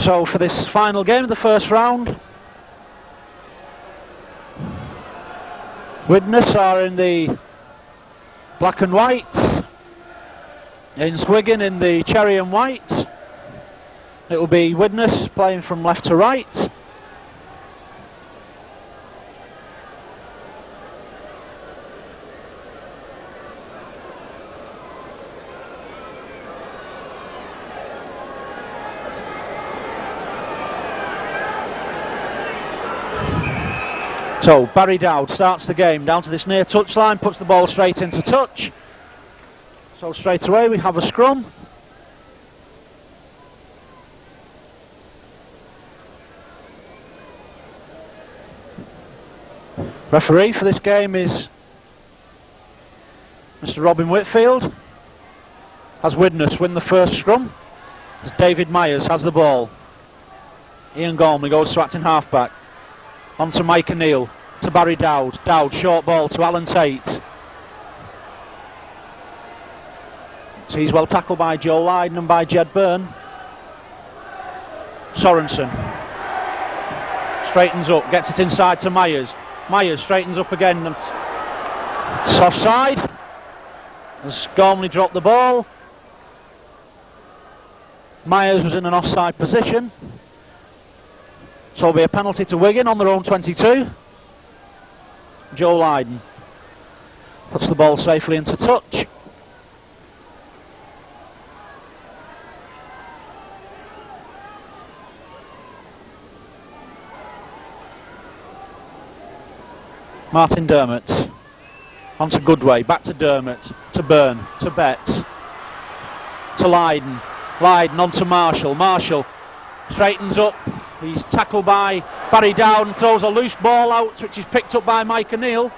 So for this final game of the first round, Widnes are in the black and white, Wigan in the cherry and white. It will be Widnes playing from left to right. So Barry Dowd starts the game down to this near touchline, puts the ball straight into touch. So straight away we have a scrum. Referee for this game is Mr. Robin Whitfield. As Widnes win the first scrum, as David Myers has the ball. Ian Gormley goes to acting halfback. On to Mike O'Neill, to Barry Dowd. Dowd, short ball to Alan Tate. So he's well tackled by Joe Lydon and by Jed Byrne. Sorensen straightens up, gets it inside to Myers. Myers straightens up again. And it's offside. As Gormley dropped the ball. Myers was in an offside position. So it'll be a penalty to Wigan on their own 22. Joe Lydon puts the ball safely into touch. Martin Dermott on to Goodway, back to Dermott, to Byrne, to Betts, to Lydon. Lydon on to Marshall. Marshall straightens up. He's tackled by Barry Dowd and throws a loose ball out, which is picked up by Mike O'Neill.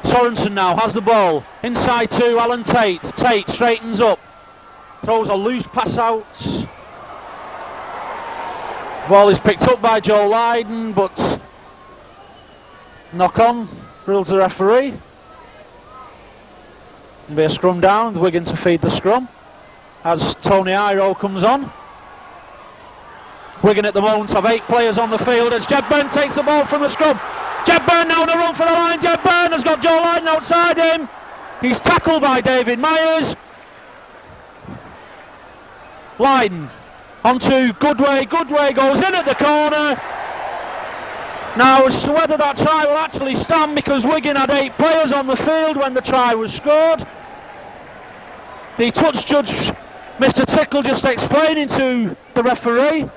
Sorensen now has the ball. Inside to Alan Tate. Tate straightens up. Throws a loose pass out. Ball is picked up by Joe Lydon, but knock on, rules the referee. There'll be a scrum down, Wigan to feed the scrum as Tony Iro comes on. Wigan at the moment have 8 players on the field as Jed Byrne takes the ball from the scrum. Jed Byrne now on the run for the line. Jed Byrne has got Joe Lydon outside him. He's tackled by David Myers. Lydon onto Goodway. Goodway goes in at the corner. Now, as to whether that try will actually stand, because Wigan had 8 players on the field when the try was scored. The touch judge, Mr. Tickle, just explaining to the referee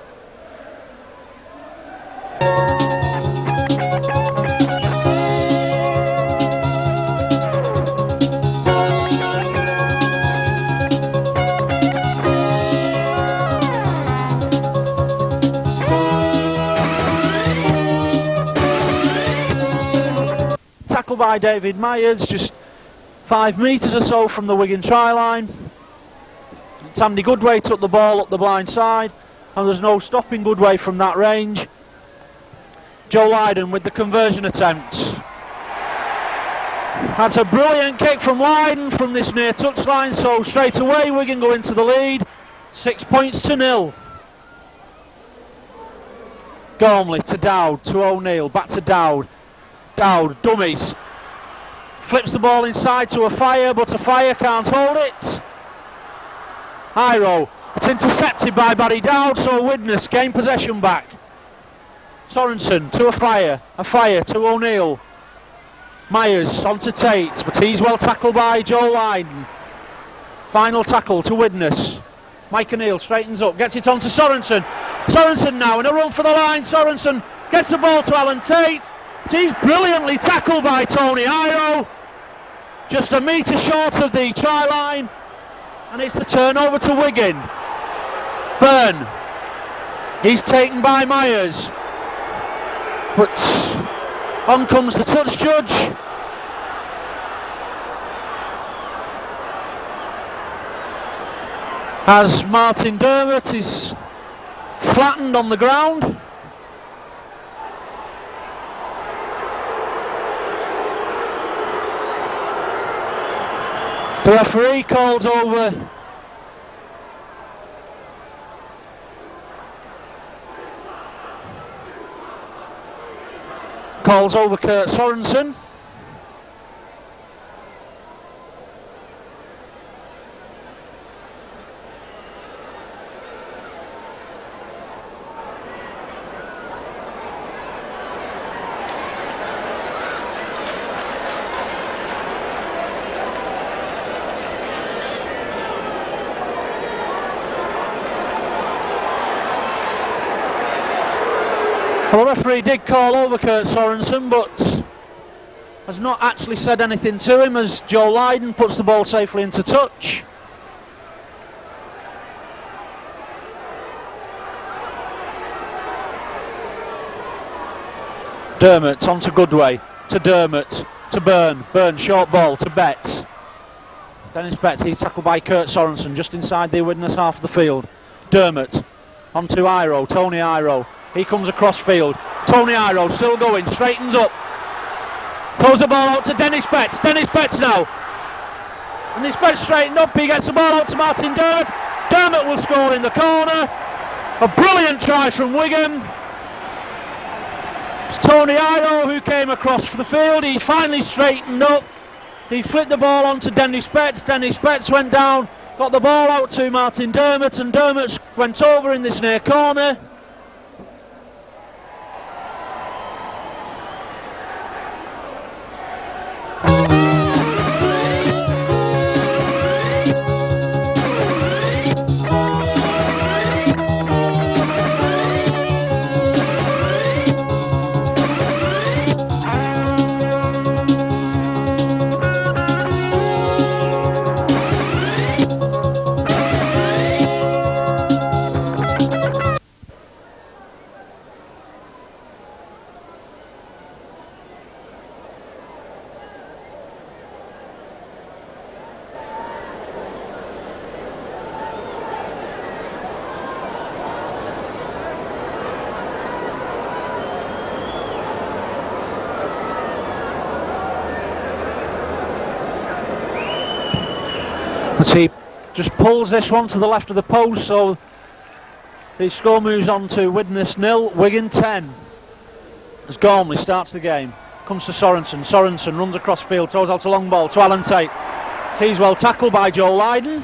Tackle by David Myers, just 5 metres or so from the Wigan try line. Andy Goodway took the ball up the blind side, and there's no stopping Goodway from that range. Joe Lydon with the conversion attempt. That's a brilliant kick from Lydon from this near touchline, so straight away Wigan go into the lead, 6 points to 0. Gormley to Dowd, to O'Neill, back to Dowd. Dowd, dummies. Flips the ball inside to a fire, but a fire can't hold it. Iro, it's intercepted by Barry Dowd, so Widnes gain possession back. Sorensen to a fire to O'Neill. Myers on to Tate, but he's well tackled by Joe Lydon. Final tackle to Widnes. Mike O'Neill straightens up, gets it on to Sorensen. Sorensen now in a run for the line. Sorensen gets the ball to Alan Tate. He's brilliantly tackled by Tony Iro. Just a metre short of the try line. And it's the turnover to Wigan. Byrne. He's taken by Myers. But on comes the touch judge. As Martin Dermott is flattened on the ground. The referee calls over Kurt Sorensen. Well, the referee did call over Kurt Sorensen, but has not actually said anything to him as Joe Lydon puts the ball safely into touch. Dermott on to Goodway, to Dermott, to Byrne. Byrne, short ball to Betts. Dennis Betts, he's tackled by Kurt Sorensen just inside the Widnes half of the field. Dermott on to Iro, Tony Iro. He comes across field. Tony Iro still going, straightens up. Throws the ball out to Dennis Betts. Dennis Betts now. And this Betts straightened up. He gets the ball out to Martin Dermott. Dermott will score in the corner. A brilliant try from Wigan. It's Tony Iro who came across for the field. He finally straightened up. He flipped the ball on to Dennis Betts. Dennis Betts went down, got the ball out to Martin Dermott, and Dermott went over in this near corner. But he just pulls this one to the left of the post, so the score moves on to Widnes 0, Wigan 10. As Gormley starts the game, comes to Sorensen. Sorensen runs across field, throws out a long ball to Alan Tate. He's well tackled by Joe Lydon.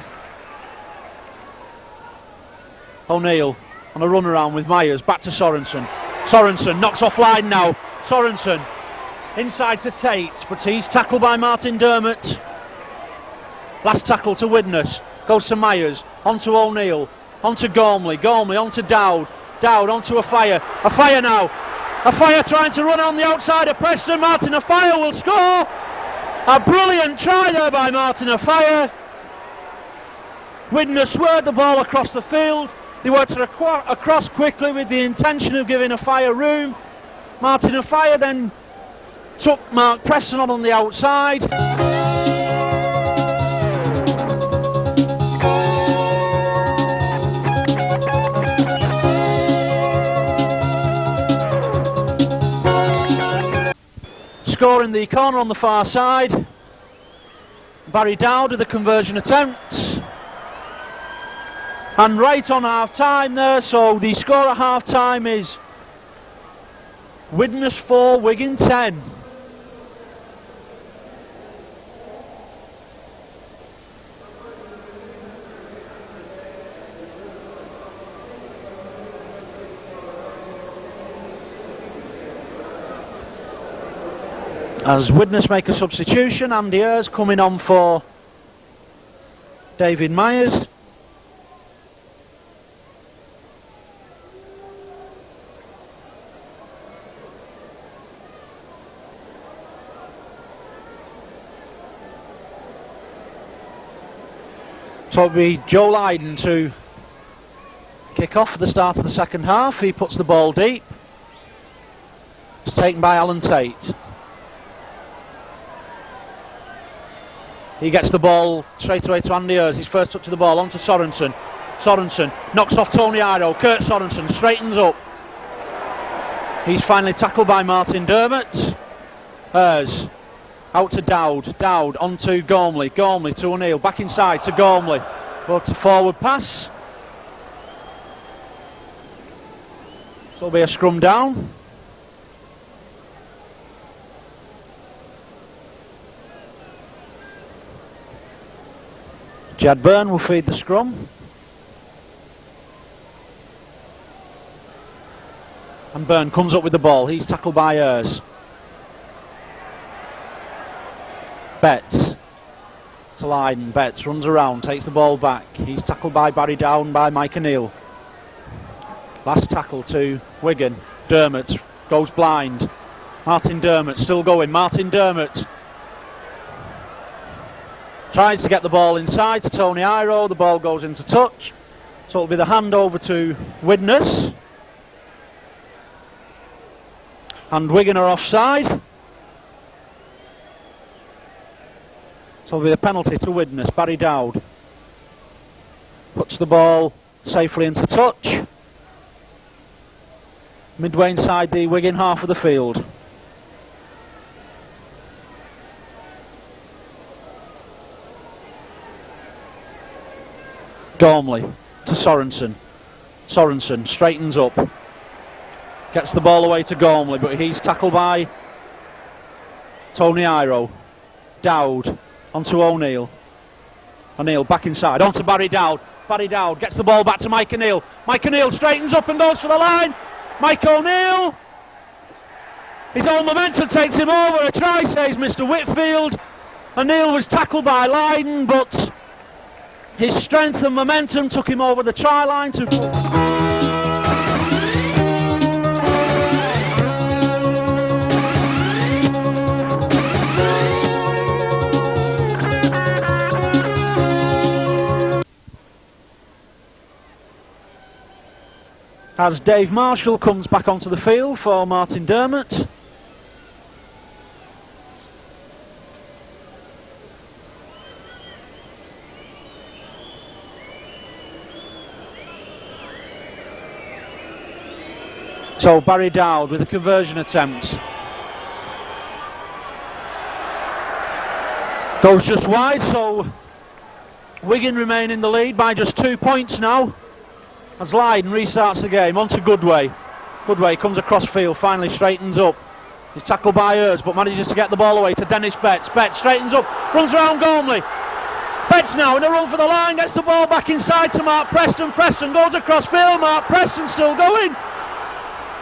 O'Neill on a run around with Myers, back to Sorensen. Sorensen knocks off Lydon now. Sorensen inside to Tate, but he's tackled by Martin Dermott. Last tackle to Widnes, goes to Myers, on to O'Neill, on to Gormley, Gormley on to Dowd, Dowd on to a fire now, A Fire trying to run on the outside of Preston. Martin A Fire will score. A brilliant try there by Martin A Fire. Widnes swerved the ball across the field. They worked it across quickly with the intention of giving A Fire room. Martin A Fire then took Mark Preston on the outside. Scoring the corner on the far side. Barry Dowd with a conversion attempt. And right on half time there, so the score at half time is Widnes 4, Wigan 10. As Widnes make a substitution, Andy Ayres coming on for David Myers. So it'll be Joe Lydon to kick off at the start of the second half. He puts the ball deep. It's taken by Alan Tate. He gets the ball straight away to Andy Ayres. His first touch of the ball onto Sorensen. Sorensen knocks off Tony Iro. Kurt Sorensen straightens up. He's finally tackled by Martin Dermott. Ayres out to Dowd. Dowd onto Gormley. Gormley to O'Neill. Back inside to Gormley. But a forward pass. So it'll be a scrum down. Jad Byrne will feed the scrum. And Byrne comes up with the ball. He's tackled by Ayres. Betts to Lydon. Betts runs around, takes the ball back. He's tackled by Barry Down by Mike O'Neill. Last tackle to Wigan. Dermott goes blind. Martin Dermott still going. Martin Dermott tries to get the ball inside to Tony Iro. The ball goes into touch. So it'll be the hand over to Widnes. And Wigan are offside. So it'll be the penalty to Widnes. Barry Dowd puts the ball safely into touch. Midway inside the Wigan half of the field. Gormley to Sorensen. Sorensen straightens up. Gets the ball away to Gormley, but he's tackled by Tony Iro. Dowd onto O'Neill. O'Neill back inside, onto Barry Dowd. Barry Dowd gets the ball back to Mike O'Neill. Mike O'Neill straightens up and goes for the line. Mike O'Neill. His own momentum takes him over. A try, says Mr. Whitfield. O'Neill was tackled by Lydon, but his strength and momentum took him over the try line to... As Dave Marshall comes back onto the field for Martin Dermott. So Barry Dowd with a conversion attempt. Goes just wide, so Wigan remain in the lead by just 2 points now. As Lydon restarts the game, on to Goodway. Goodway comes across field, finally straightens up. He's tackled by Ayres, but manages to get the ball away to Dennis Betts. Betts straightens up, runs around Gormley. Betts now in a run for the line, gets the ball back inside to Mark Preston. Preston goes across field, Mark Preston still going.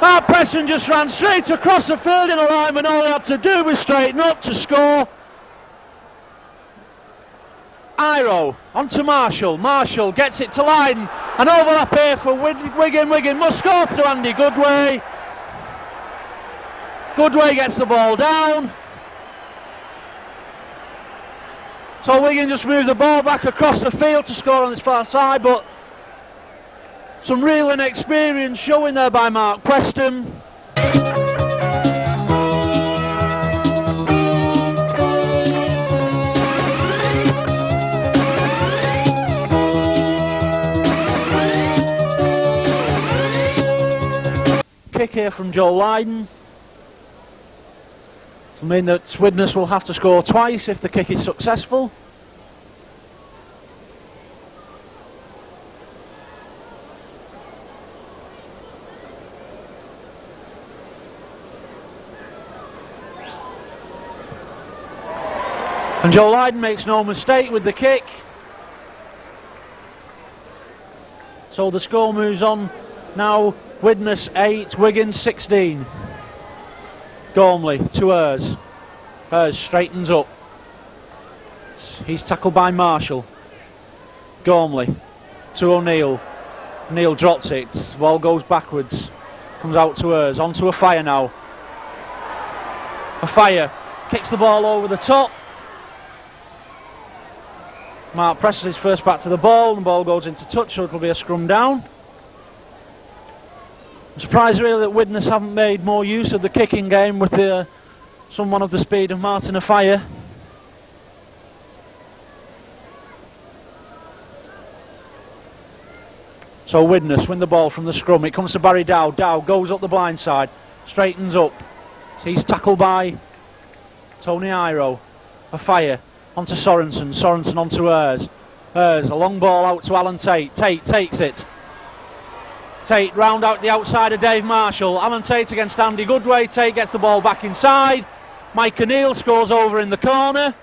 Mark Preston just ran straight across the field in alignment. All he had to do was straighten up to score. Iro onto Marshall. Marshall gets it to Lydon. An overlap here for Wigan. Wigan must score through Andy Goodway. Goodway gets the ball down. So Wigan just move the ball back across the field to score on this far side, but some real inexperience showing there by Mark Preston. Kick here from Joe Lydon. It'll mean that Widnes will have to score twice if the kick is successful. And Joe Lydon makes no mistake with the kick. So the score moves on now. Widnes 8, Wigan 16. Gormley to Hers. Hers straightens up. He's tackled by Marshall. Gormley to O'Neill. O'Neill drops it. Ball goes backwards. Comes out to Hers. On to a Fire now. A Fire kicks the ball over the top. Mark presses his first back to the ball. The ball goes into touch, so it'll be a scrum down. I'm surprised really that Widnes haven't made more use of the kicking game with someone of the speed of Martin Afire. So Widnes win the ball from the scrum. It comes to Barry Dow. Dow goes up the blind side, straightens up. He's tackled by Tony Iro. Afire onto Sorensen. Sorensen onto Hers. Hers, a long ball out to Alan Tate. Tate takes it. Tate round out the outside of Dave Marshall. Alan Tate against Andy Goodway. Tate gets the ball back inside. Mike O'Neill scores over in the corner.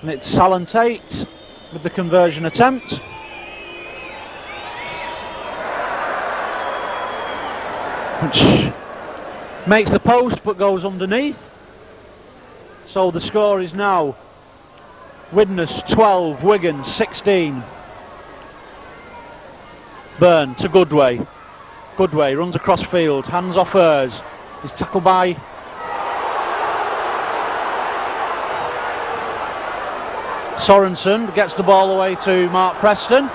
And it's Alan Tate with the conversion attempt. Which makes the post but goes underneath. So the score is now Widnes 12, Wigan 16. Byrne to Goodway. Goodway runs across field, hands off Hers. He's tackled by Sorensen, gets the ball away to Mark Preston.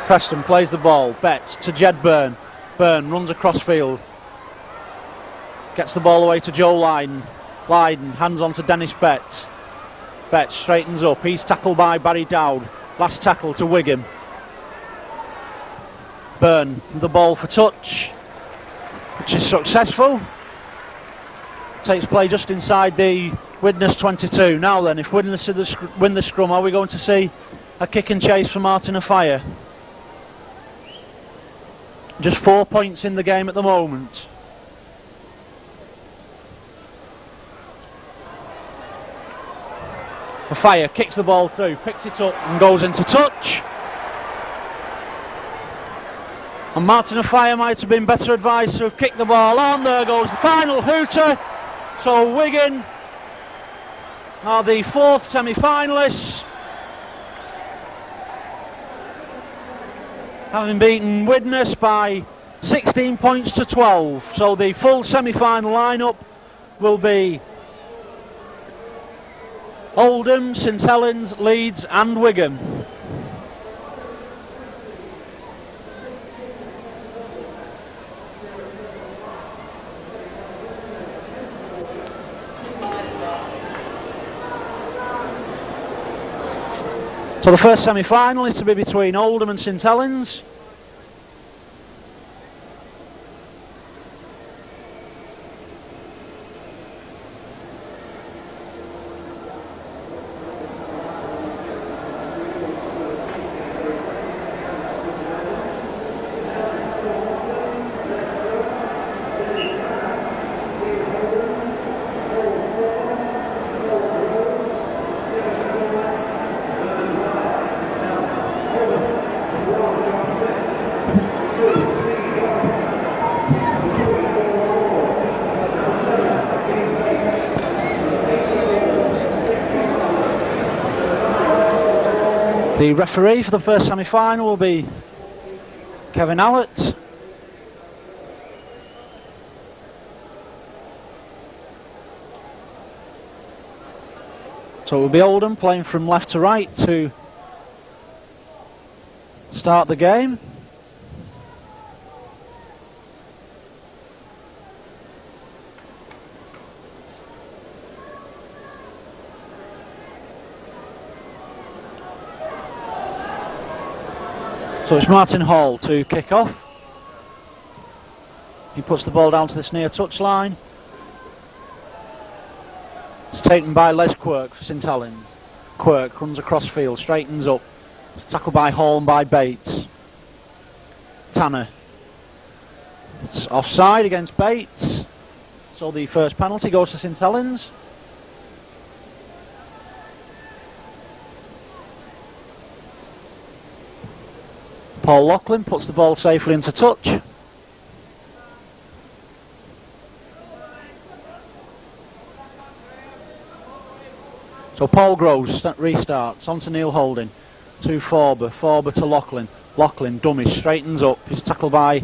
Preston plays the ball, Betts to Jed Byrne. Byrne runs across field. Gets the ball away to Joe Lydon. Lydon hands on to Dennis Betts. Betts straightens up, he's tackled by Barry Dowd. Last tackle to Wigan. Byrne with the ball for touch, which is successful. Takes play just inside the Widnes 22. Now then, if Widnes win the scrum, are we going to see a kick and chase for Martin Afire? Just 4 points in the game at the moment. Afire kicks the ball through, picks it up and goes into touch. And Martin Afire might have been better advised to have kicked the ball on. There goes the final hooter. So Wigan are the fourth semi-finalists, having beaten Widnes by 16 points to 12. So the full semi-final lineup will be Oldham, St Helens, Leeds and Wigan. So the first semi-final is to be between Oldham and St Helens. The referee for the first semi-final will be Kevin Allett. So it will be Oldham playing from left to right to start the game. So it's Martin Hall to kick off. He puts the ball down to this near touchline. It's taken by Les Quirk for St Helens. Quirk runs across field, straightens up. It's tackled by Hall and by Bates. Tanner. It's offside against Bates. So the first penalty goes to St Helens. Paul Loughlin puts the ball safely into touch. So Paul Groves restarts, on to Neil Holding, to Forber, Forber to Loughlin, Loughlin dummies, straightens up, he's tackled by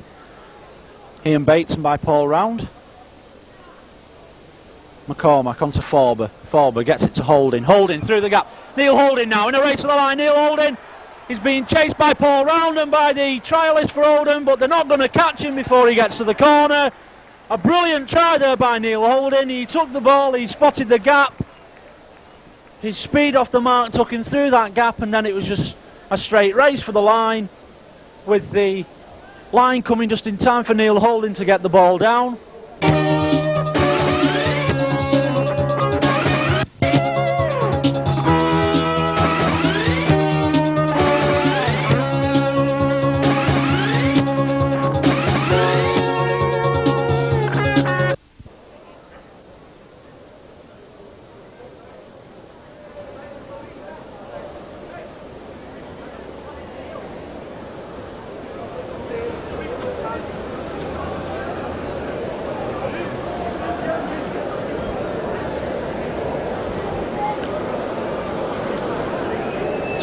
Ian Bates and by Paul Round. McCormack onto Forber, Forber gets it to Holding, Holding through the gap, Neil Holding now in a race to the line, Neil Holding is being chased by Paul Round and by the trialist for Oldham, but they're not going to catch him before he gets to the corner. A brilliant try there by Neil Holding, he took the ball, he spotted the gap. His speed off the mark took him through that gap, and then it was just a straight race for the line, with the line coming just in time for Neil Holding to get the ball down.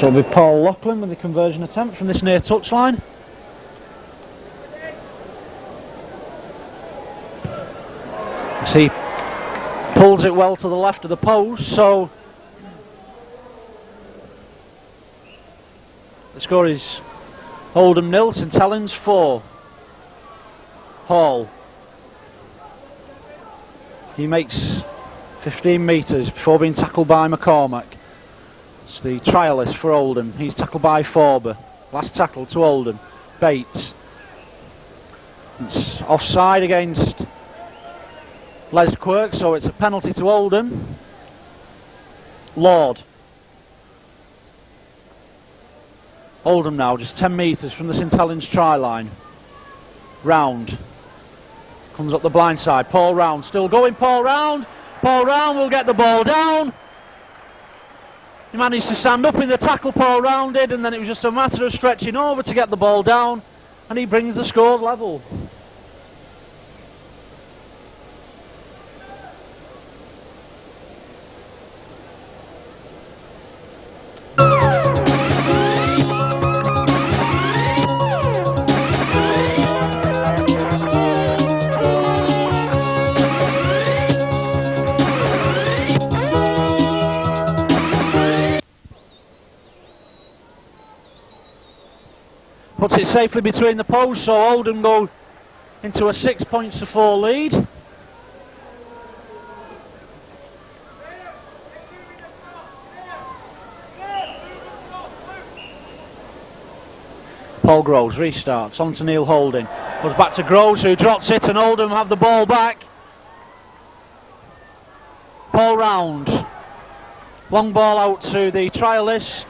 So it'll be Paul Loughlin with the conversion attempt from this near touchline. As he pulls it well to the left of the post, so the score is Oldham 0, St Helens 4. Hall. He makes 15 metres before being tackled by McCormack. It's the trialist for Oldham. He's tackled by Forber. Last tackle to Oldham. Bates. It's offside against Les Quirk, so it's a penalty to Oldham. Lord. Oldham now just 10 metres from the St Helens try line. Round. Comes up the blind side. Paul Round still going. Paul Round. Paul Round will get the ball down. He managed to stand up in the tackle, Paul Round did, and then it was just a matter of stretching over to get the ball down, and he brings the score level. Puts it safely between the posts, so Oldham go into a 6-4 lead. Paul Groves restarts, on to Neil Holding. Goes back to Groves, who drops it, and Oldham have the ball back. Paul Round. Long ball out to the trialist.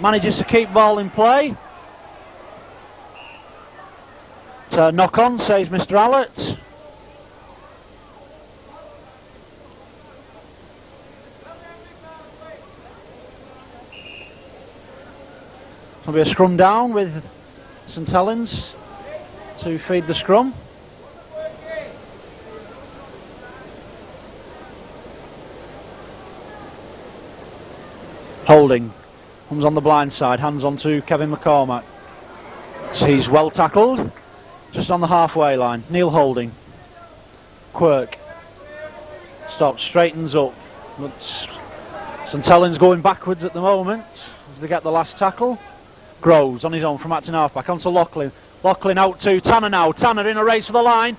Manages to keep ball in play. To knock on, says Mr. Allett. There'll be a scrum down with St Helens to feed the scrum. Holding. Comes on the blind side, hands on to Kevin McCormack. He's well tackled, just on the halfway line. Neil Holding. Quirk. Stops, straightens up. But St Helens going backwards at the moment as they get the last tackle. Groves on his own from acting halfback onto Loughlin. Loughlin out to Tanner now. Tanner in a race for the line.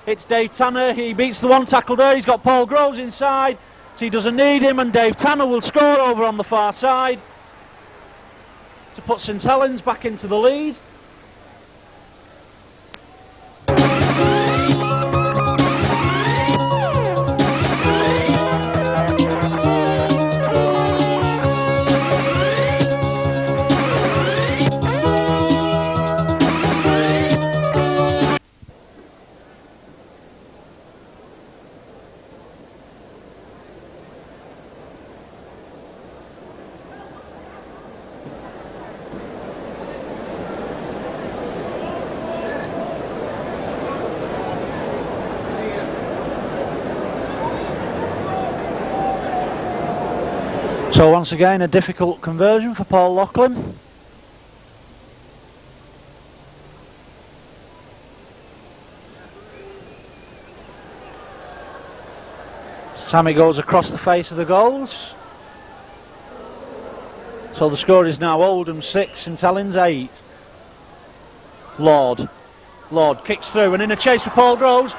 It's Dave Tanner. He beats the one tackle there. He's got Paul Groves inside. So he doesn't need him, and Dave Tanner will score over on the far side to put St Helens back into the lead. So once again a difficult conversion for Paul Loughlin. This time it goes across the face of the goals. So the score is now Oldham 6, St Helens 8. Lord kicks through and in a chase for Paul Groves.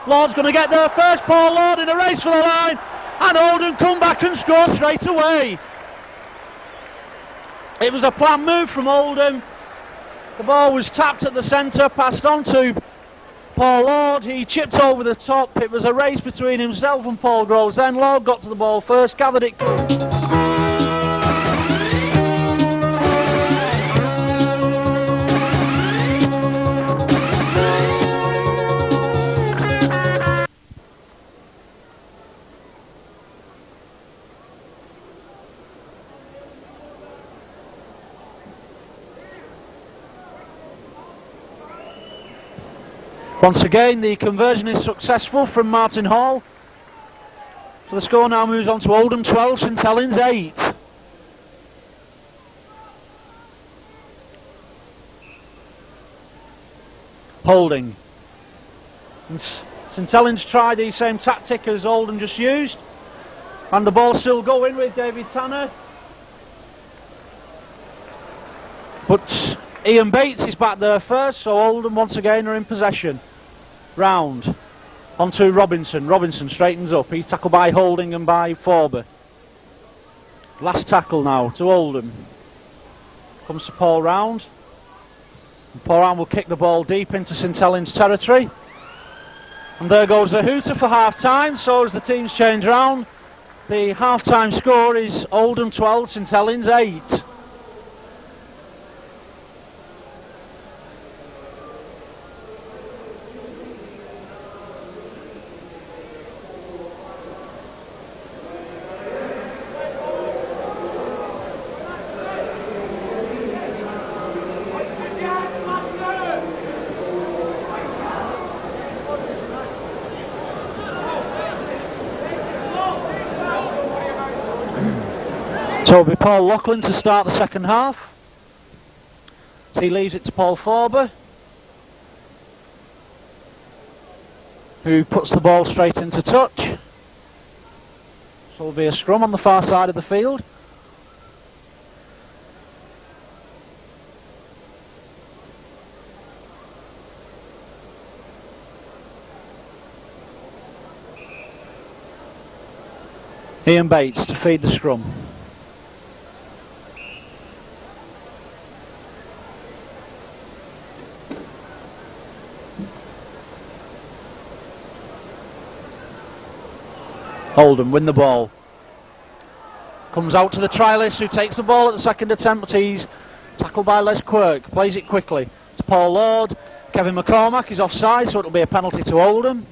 Lord's going to get there first. Paul Lord in a race for the line. And Oldham come back and score straight away. It was a planned move from Oldham. The ball was tapped at the centre, passed on to Paul Lord. He chipped over the top. It was a race between himself and Paul Groves. Then Lord got to the ball first, gathered it. Once again, the conversion is successful from Martin Hall. So the score now moves on to Oldham 12, St Helens 8. Holding. And St Helens tried the same tactic as Oldham just used. And the ball's still going with David Tanner. But Ian Bates is back there first, so Oldham once again are in possession. Round onto Robinson. Robinson straightens up. He's tackled by Holding and by Forber. Last tackle now to Oldham. Comes to Paul Round. And Paul Round will kick the ball deep into St Helens territory. And there goes the hooter for half time. So as the teams change round, the half time score is Oldham 12, St Helens 8. So it'll be Paul Loughlin to start the second half. So he leaves it to Paul Forber, who puts the ball straight into touch. So there'll be a scrum on the far side of the field. Ian Bates to feed the scrum. Oldham win the ball. Comes out to the trialist who takes the ball at the second attempt, but he's tackled by Les Quirk. Plays it quickly to Paul Lord. Kevin McCormack is offside, so it'll be a penalty to Oldham.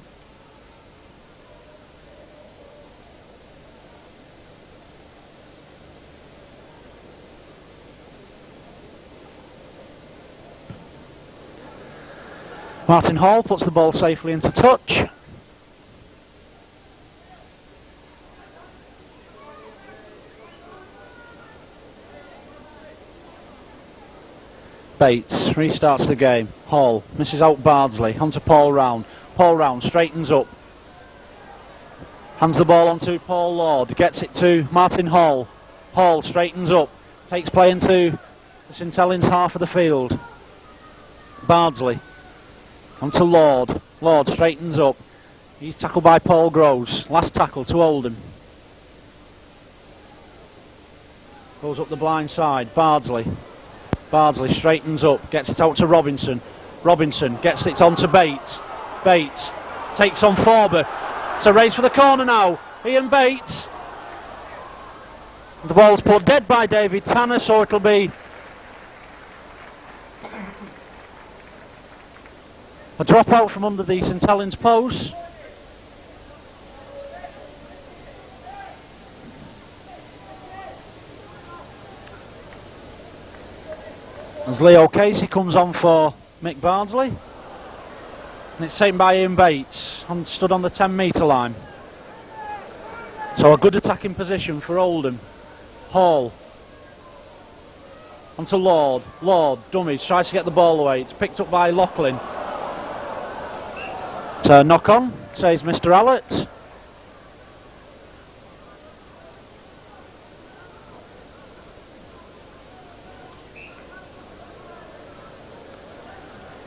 Martin Hall puts the ball safely into touch. Bates restarts the game. Hall misses out Bardsley. Onto Paul Round. Paul Round straightens up. Hands the ball onto Paul Lord. Gets it to Martin Hall. Hall straightens up. Takes play into the St Helens half of the field. Bardsley. Onto Lord. Lord straightens up. He's tackled by Paul Groves. Last tackle to Oldham. Goes up the blind side. Bardsley. Bardsley straightens up. Gets it out to Robinson. Robinson gets it on to Bates. Bates takes on Forber. It's a race for the corner now. Ian Bates. The ball's put dead by David Tanner, so it'll be a drop out from under the St Helens post. As Leo Casey comes on for Mick Bardsley. And it's taken by Ian Bates, stood on the 10-metre line. So a good attacking position for Oldham. Hall. Onto Lord. Lord, dummies, tries to get the ball away. It's picked up by Loughlin. To knock on, says Mr. Allett.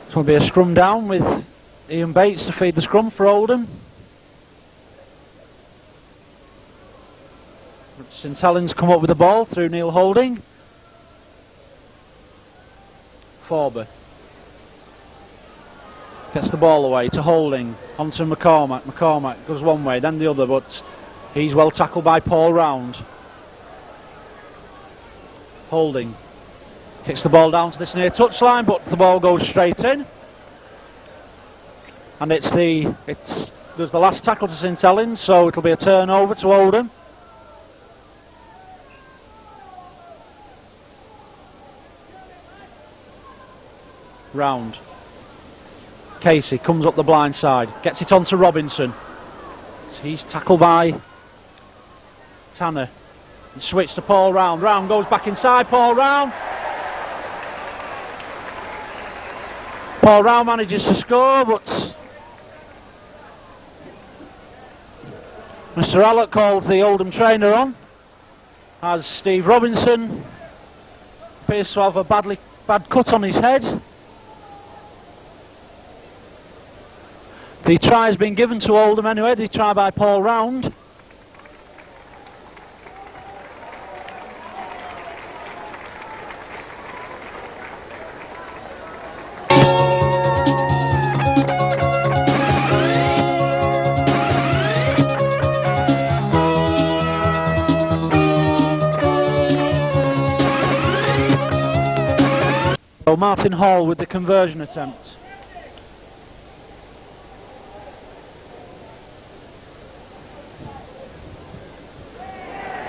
This will be a scrum down with Ian Bates to feed the scrum for Oldham. St Helens come up with the ball through Neil Holding. Forber gets the ball away to Holding, onto McCormack. McCormack goes one way, then the other, but he's well tackled by Paul Round. Holding kicks the ball down to this near touchline, but the ball goes straight in. And there's the last tackle to St Helens, so it'll be a turnover to Oldham. Round. Casey comes up the blind side, gets it on to Robinson. He's tackled by Tanner. Switch to Paul Round. Round goes back inside. Paul Round. Paul Round manages to score, but Mr. Allett calls the Oldham trainer on, as Steve Robinson appears to have a bad cut on his head. The try has been given to Oldham anyway, the try by Paul Round. So Martin Hall with the conversion attempt.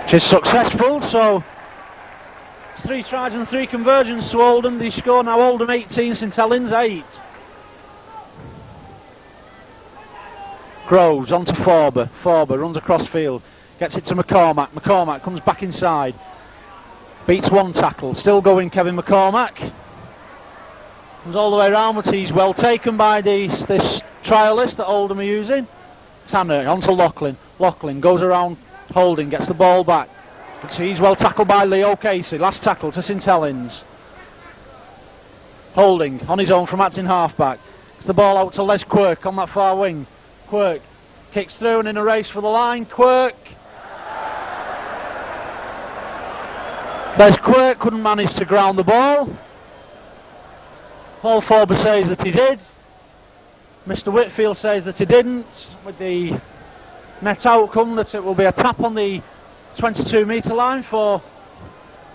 Which is successful, so it's 3 tries and 3 conversions to Oldham. The score now Oldham 18, St Helens 8. Groves onto Forber. Forber runs across field, gets it to McCormack. McCormack comes back inside, beats one tackle. Still going, Kevin McCormack. Comes all the way around, but he's well taken by this trialist that Oldham are using. Tanner onto Loughlin. Loughlin goes around Holding, gets the ball back, but he's well tackled by Leo Casey. Last tackle to St Helens. Holding on his own from Acton halfback. Gets the ball out to Les Quirk on that far wing. Quirk kicks through and in a race for the line. Quirk. Les Quirk couldn't manage to ground the ball. Paul Forber says that he did. Mr. Whitfield says that he didn't, with the net outcome that it will be a tap on the 22-metre line for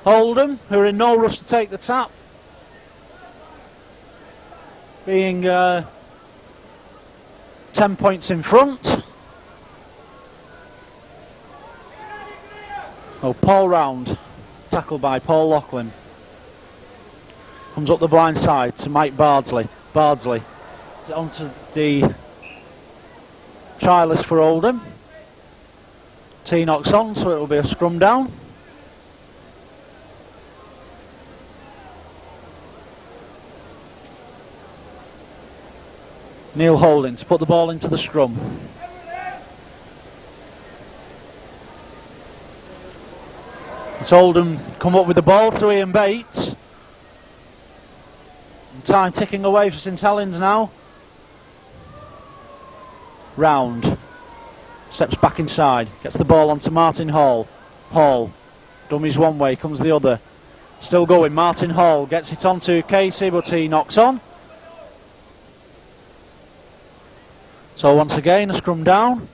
Oldham, who are in no rush to take the tap, being 10 points in front. Oh, Paul Round, tackled by Paul Loughlin. Comes up the blind side to Mike Bardsley. Bardsley onto the trialist for Oldham. T knocks on, so it will be a scrum down. Neil Holding to put the ball into the scrum. It's Oldham come up with the ball through Ian Bates. And time ticking away for St Helens now. Round. Steps back inside. Gets the ball onto Martin Hall. Hall. Dummies one way, comes the other. Still going, Martin Hall gets it onto Casey, but he knocks on. So once again, a scrum down.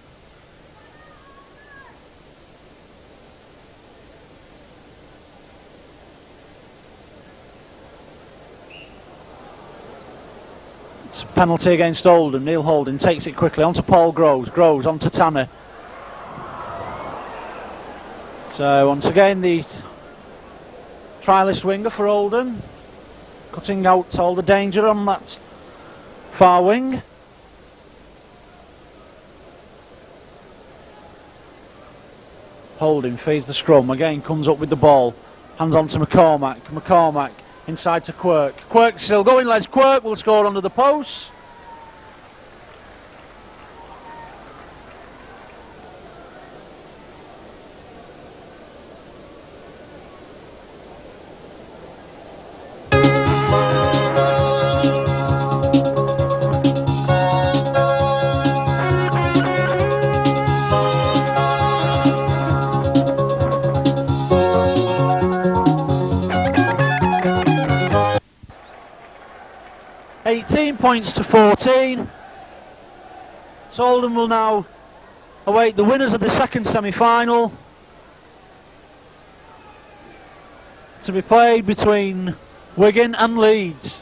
It's a penalty against Oldham. Neil Holding takes it quickly onto Paul Groves. Groves onto Tanner. So once again, the trialist winger for Oldham, cutting out all the danger on that far wing. Holding feeds the scrum, again comes up with the ball, hands on to McCormack. McCormack inside to Quirk. Quirk still going, Les Quirk will score under the post. Points to 14. So Oldham will now await the winners of the second semi-final to be played between Wigan and Leeds.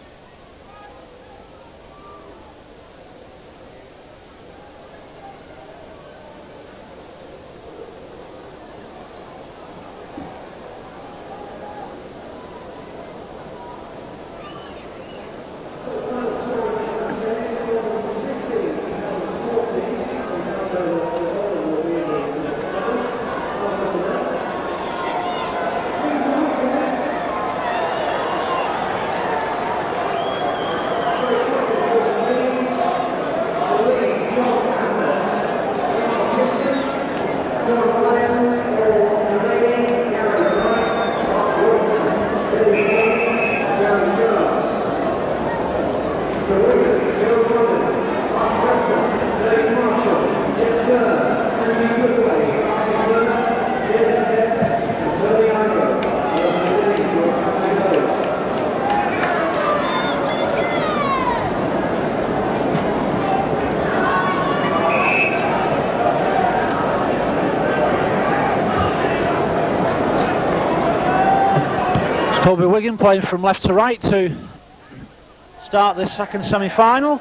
Toby Wigan playing from left to right to start this second semi-final.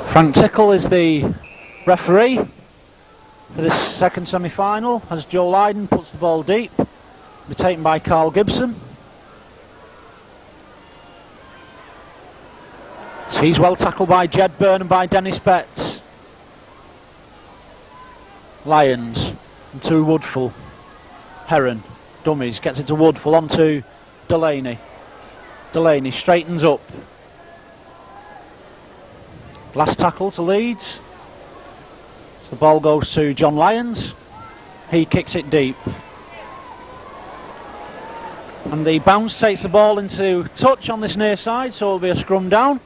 Frank Tickle is the referee for this second semi-final as Joe Lydon puts the ball deep. Be taken by Carl Gibson. So he's well tackled by Jed Byrne and by Dennis Betts. Lyons into Woodfull. Heron, dummies, gets it to Woodfull, onto Delaney. Delaney straightens up. Last tackle to Leeds. The ball goes to John Lyons. He kicks it deep. And the bounce takes the ball into touch on this near side, so it'll be a scrum down.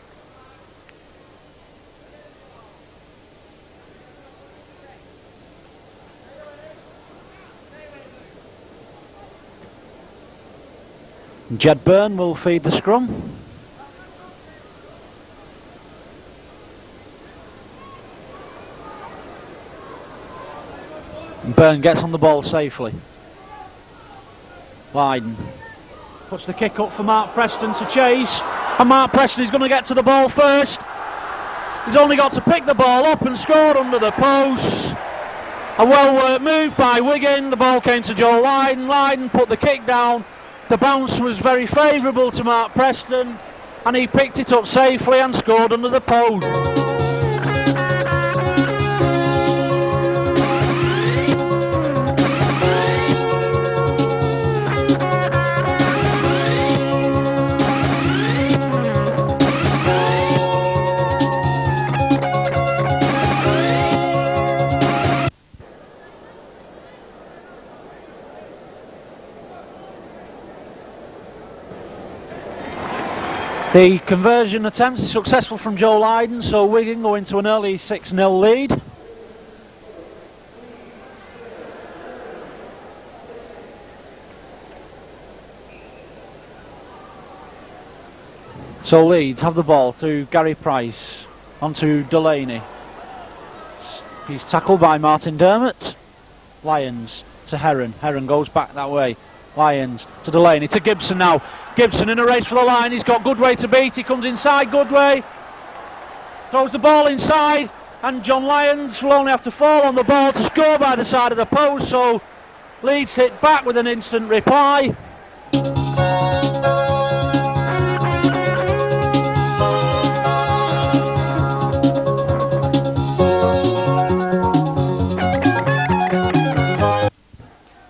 Jed Byrne will feed the scrum. Byrne gets on the ball safely. Lydon puts the kick up for Mark Preston to chase, and Mark Preston is going to get to the ball first. He's only got to pick the ball up and scored under the post. A well worked move by Wigan. The ball came to Joe Lydon. Lydon put the kick down, The bounce was very favourable to Mark Preston, and he picked it up safely and scored under the post. The conversion attempt is successful from Joe Lydon, so Wigan go into an early 6-0 lead. So Leeds have the ball through Gary Price onto Delaney. He's tackled by Martin Dermott. Lyons to Heron. Heron goes back that way. Lyons to Delaney to Gibson now. Gibson in a race for the line. He's got Goodway to beat. He comes inside. Goodway throws the ball inside, and John Lyons will only have to fall on the ball to score by the side of the post. So Leeds hit back with an instant reply.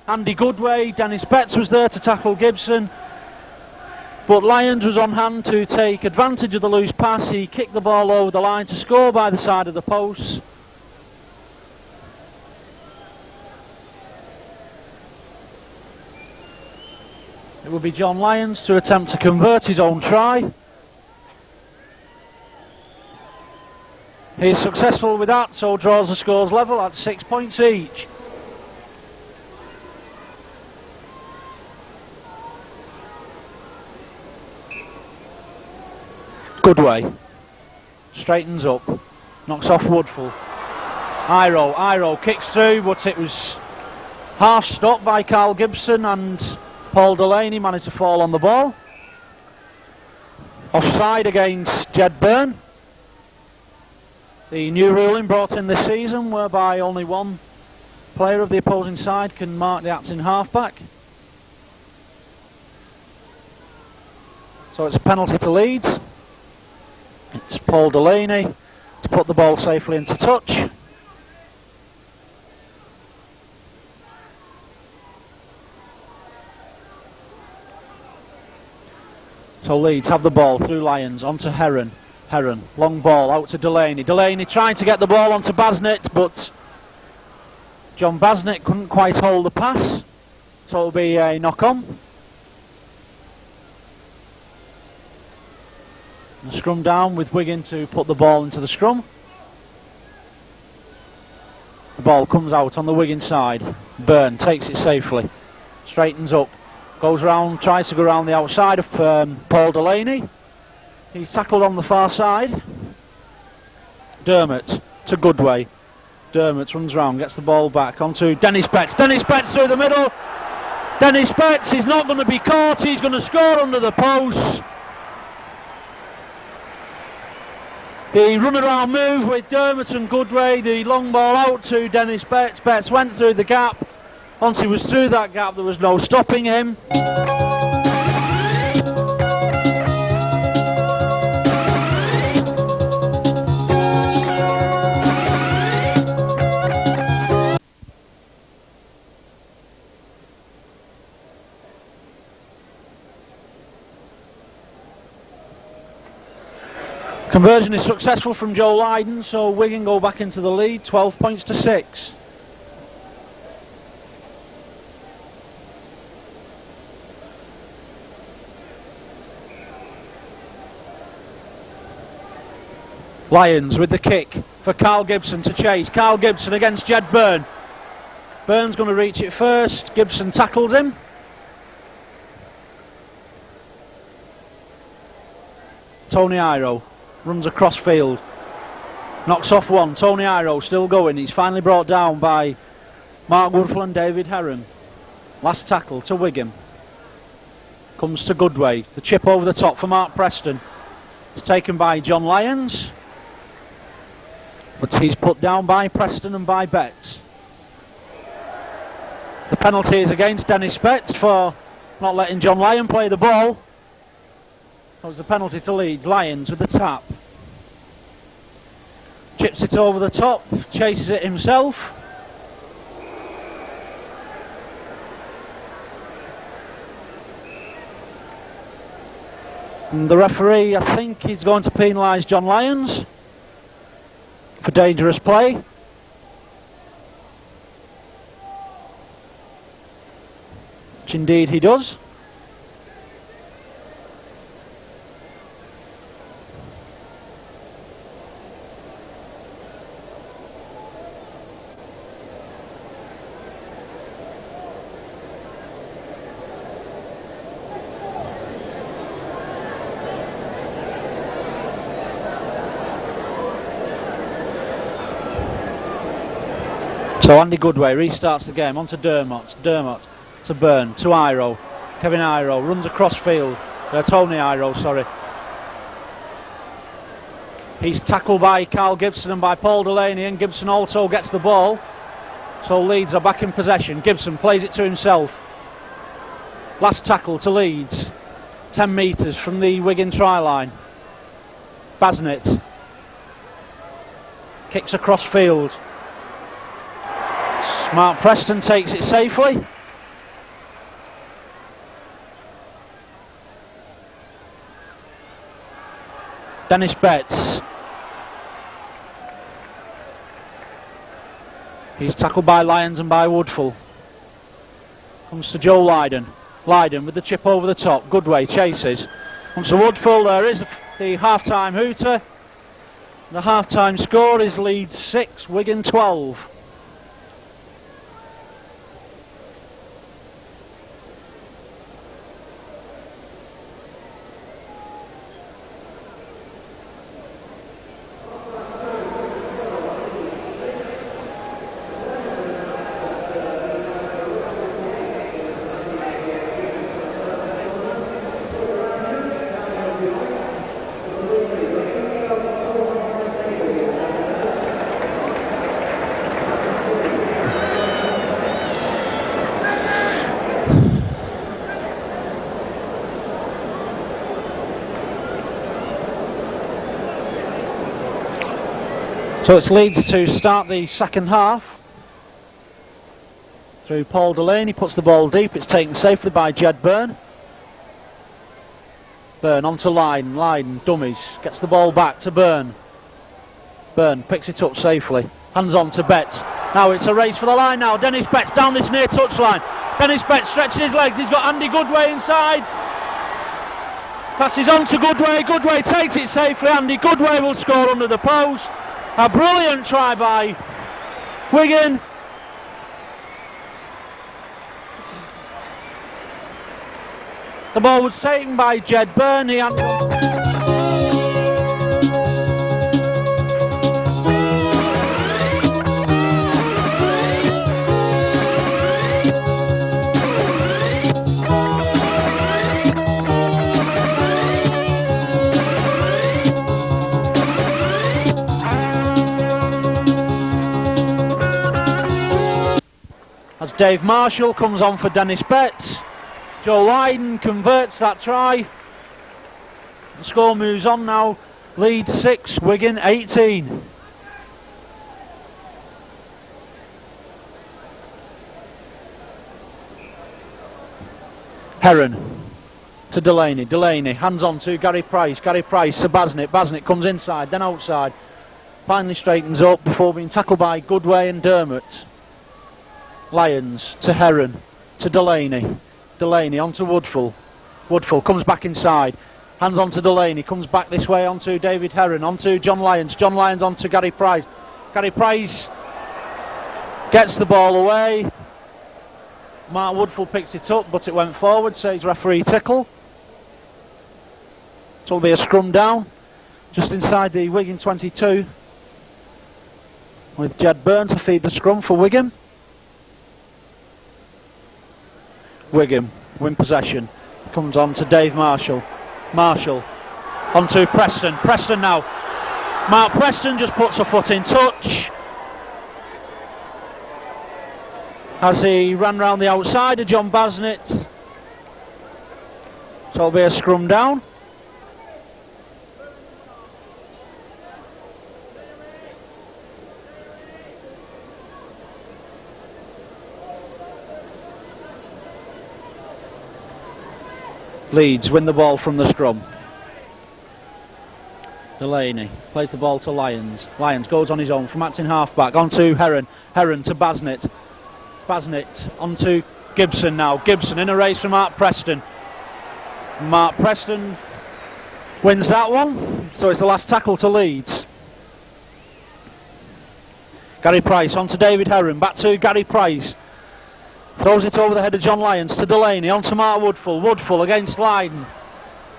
Andy Goodway, Dennis Betts was there to tackle Gibson, but Lyons was on hand to take advantage of the loose pass. He kicked the ball over the line to score by the side of the post. It will be John Lyons to attempt to convert his own try. He is successful with that, so draws the scores level at 6 points each. Goodway straightens up, knocks off Woodfull. Iro kicks through, but it was half stopped by Carl Gibson, and Paul Delaney managed to fall on the ball. Offside against Jed Byrne. The new ruling brought in this season, whereby only one player of the opposing side can mark the acting halfback. So it's a penalty to Leeds. It's Paul Delaney to put the ball safely into touch. So Leeds have the ball through Lyons onto Heron. Heron, long ball out to Delaney. Delaney trying to get the ball onto Basnett, but John Basnett couldn't quite hold the pass, so it'll be a knock on. The scrum down with Wigan to put the ball into the scrum. The ball comes out on the Wigan side. Byrne takes it safely, straightens up, goes round, tries to go round the outside of Paul Delaney. He's tackled on the far side. Dermott to Goodway. Dermott runs round, gets the ball back onto Dennis Betts. Dennis Betts through the middle. Dennis Betts is not going to be caught. He's going to score under the post. The run-around move with Dermott and Goodway, the long ball out to Dennis Betts. Betts went through the gap. Once he was through that gap, there was no stopping him. Conversion is successful from Joe Lydon, so Wigan go back into the lead, 12 points to 6. Lyons with the kick for Carl Gibson to chase. Carl Gibson against Jed Byrne. Byrne's going to reach it first. Gibson tackles him. Tony Iro runs across field, knocks off one. Tony Iro still going. He's finally brought down by Mark Woodfull and David Heron. Last tackle to Wigan. Comes to Goodway. The chip over the top for Mark Preston. It's taken by John Lyons, but he's put down by Preston and by Betts. The penalty is against Dennis Betts for not letting John Lyon play the ball. That was the penalty to Leeds. Lyons with the tap. Chips it over the top, chases it himself. And the referee, I think he's going to penalise John Lyons for dangerous play. Which indeed he does. So Andy Goodway restarts the game, onto Dermot to Byrne, to Iro, Kevin Iro runs across field, Tony Iro, sorry. He's tackled by Carl Gibson and by Paul Delaney, and Gibson also gets the ball. So Leeds are back in possession. Gibson plays it to himself. Last tackle to Leeds, 10 metres from the Wigan try line. Basnett kicks across field. Mark Preston takes it safely. Dennis Betts. He's tackled by Lyons and by Woodfull. Comes to Joe Lydon. Lydon with the chip over the top. Goodway chases. Comes to Woodfull. There is the half-time hooter. The half-time score is Leeds 6, Wigan 12. So it's Leeds to start the second half. Through Paul Delaney, puts the ball deep. It's taken safely by Jed Byrne. Byrne onto Lydon. Lydon dummies. Gets the ball back to Byrne. Byrne picks it up safely. Hands on to Betts. Now it's a race for the line now. Dennis Betts down this near touchline. Dennis Betts stretches his legs. He's got Andy Goodway inside. Passes on to Goodway. Goodway takes it safely. Andy Goodway will score under the post. A brilliant try by Wigan. The ball was taken by Jed Byrne. He had as Dave Marshall comes on for Dennis Betts. Joe Lydon converts that try. The score moves on now. Leeds 6, Wigan 18. Heron to Delaney. Delaney hands on to Gary Price. Gary Price to Basnett. Basnett comes inside, then outside. Finally straightens up before being tackled by Goodway and Dermot. Lyons to Heron to Delaney. Delaney onto Woodfull. Woodfull comes back inside. Hands on to Delaney. Comes back this way onto David Heron. Onto John Lyons. John Lyons onto Gary Price. Gary Price gets the ball away. Mark Woodfull picks it up, but it went forward, says referee Tickle. So it'll be a scrum down just inside the Wigan 22, with Jed Byrne to feed the scrum for Wigan. Wigan win possession. Comes on to Dave Marshall. Marshall on to Preston. Preston now. Mark Preston just puts a foot in touch as he ran round the outside of John Basnett. So it'll be a scrum down. Leeds win the ball from the scrum. Delaney plays the ball to Lyons. Lyons goes on his own from acting half-back onto Heron. Heron to Basnett. Basnett onto Gibson now. Gibson in a race from Mark Preston. Mark Preston wins that one. So it's the last tackle to Leeds. Gary Price onto David Heron. Back to Gary Price. Throws it over the head of John Lyons to Delaney. Onto Mark Woodfull. Woodfull against Lydon.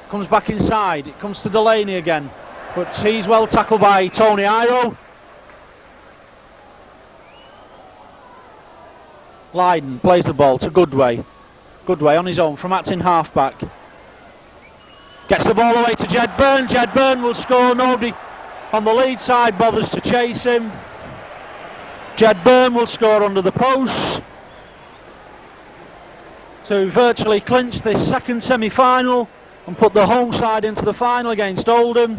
Comes back inside. It comes to Delaney again. But he's well tackled by Tony Iro. Lydon plays the ball to Goodway. Goodway on his own from acting half-back. Gets the ball away to Jed Byrne. Jed Byrne will score. Nobody on the lead side bothers to chase him. Jed Byrne will score under the post to virtually clinch this second semi-final and put the home side into the final against Oldham.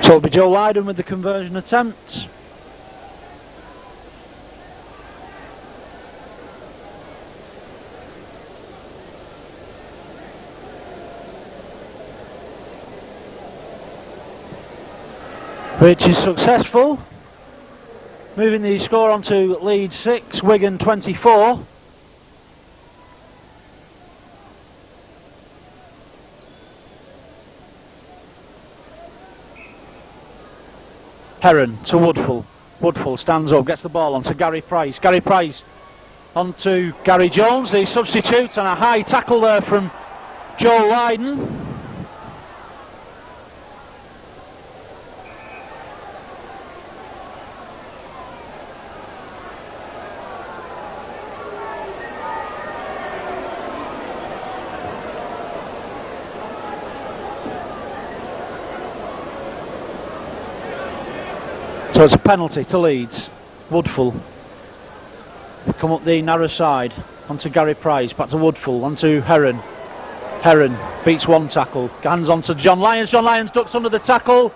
So it'll be Joe Lydon with the conversion attempt. Which is successful. Moving the score on to Leeds 6, Wigan 24. Heron to Woodfull. Woodfull stands up, gets the ball onto Gary Price. Gary Price onto Gary Jones, the substitute, and a high tackle there from Joe Lydon. So it's a penalty to Leeds. Woodfull come up the narrow side onto Gary Price, back to Woodfull, onto Heron. Heron beats one tackle, hands on to John Lyons. John Lyons ducks under the tackle.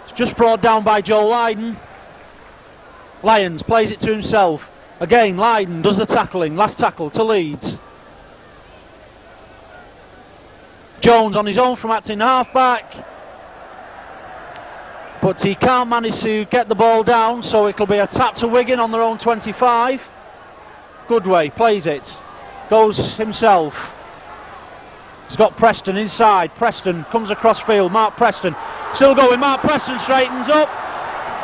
It's just brought down by Joe Lydon. Lyons plays it to himself. Again, Lydon does the tackling. Last tackle to Leeds. Jones on his own from acting half-back. But he can't manage to get the ball down, so it'll be a tap to Wigan on their own 25. Goodway plays it, goes himself. He's got Preston inside. Preston comes across field. Mark Preston still going. Mark Preston straightens up,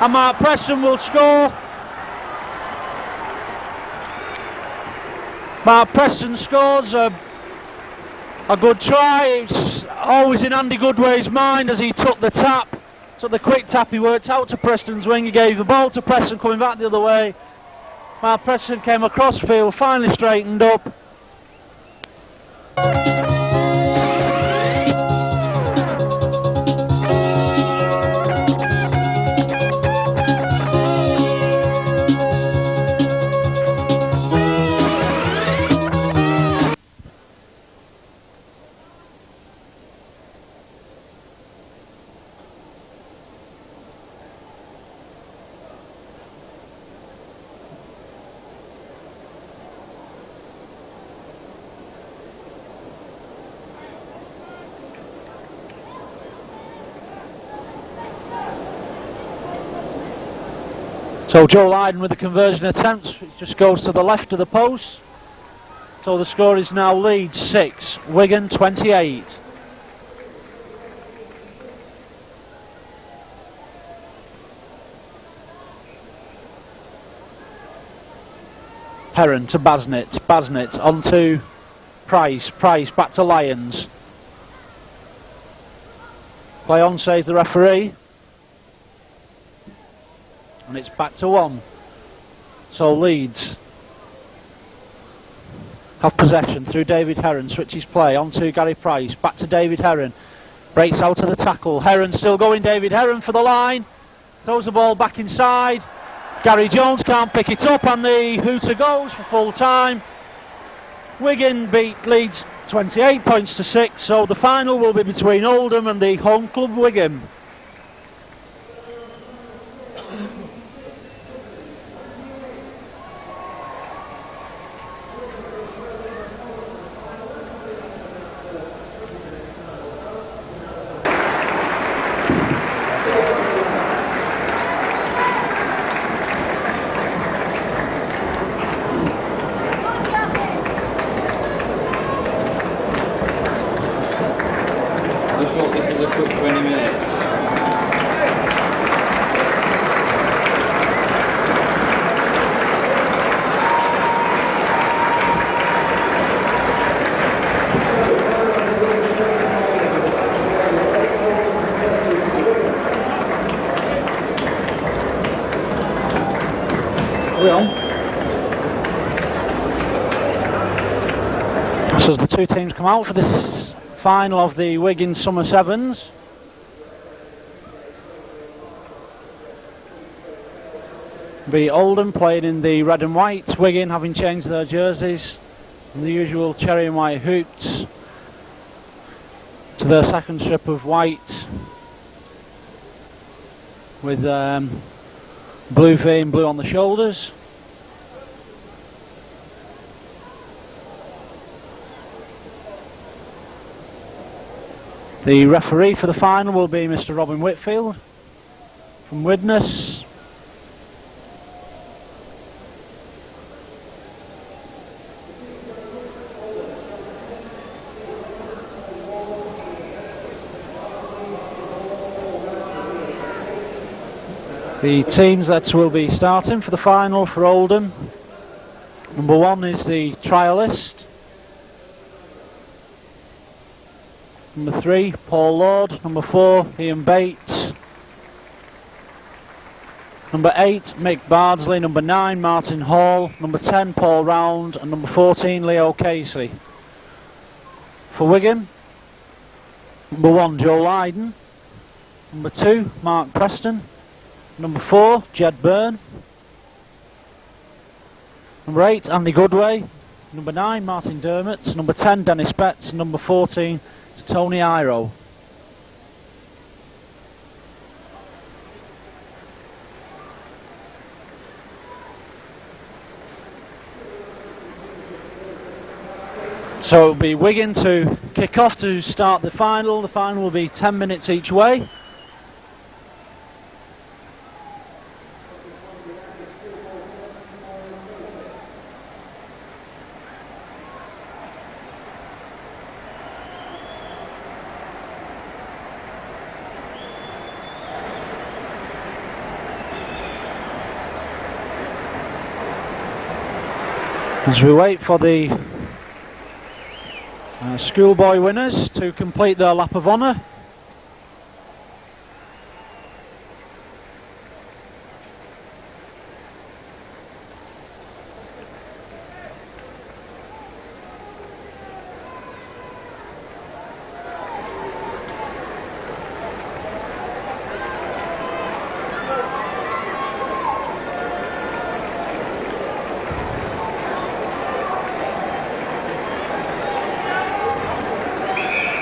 and Mark Preston will score. Mark Preston scores a good try. It's always in Andy Goodway's mind as he took the tap. So the quick tap, he worked out to Preston's wing, he gave the ball to Preston coming back the other way. While Preston came across field, finally straightened up. So Joe Lydon with the conversion attempt, it just goes to the left of the post. So the score is now Leeds 6, Wigan 28. Heron to Basnett, Basnett onto Price, Price back to Lyons. Play on, says the referee. And it's back to 1. So Leeds have possession through David Heron. Switches play on to Gary Price. Back to David Heron. Breaks out of the tackle. Heron still going. David Heron for the line. Throws the ball back inside. Gary Jones can't pick it up, and the hooter goes for full time. Wigan beat Leeds 28 points to 6, so the final will be between Oldham and the home club Wigan. Just thought this was a quick 20 minutes. So as the two teams come out for this final of the Wigan Summer Sevens. Be Oldham playing in the red and white, Wigan having changed their jerseys from the usual cherry and white hoops to their second strip of white with blue V and blue on the shoulders. The referee for the final will be Mr. Robin Whitfield from Widnes. The teams that will be starting for the final for Oldham. Number 1 is the trialist. Number 3, Paul Lord. Number 4, Ian Bates. Number 8, Mick Bardsley. Number 9, Martin Hall. Number 10, Paul Round. And number 14, Leo Casey. For Wigan, number 1, Joe Lydon. Number 2, Mark Preston. Number 4, Jed Byrne. Number 8, Andy Goodway. Number 9, Martin Dermott. Number 10, Dennis Betts. And number 14, Tony Iro. So it'll be Wigan to kick off to start the final. The final will be 10 minutes each way. As we wait for the schoolboy winners to complete their lap of honour.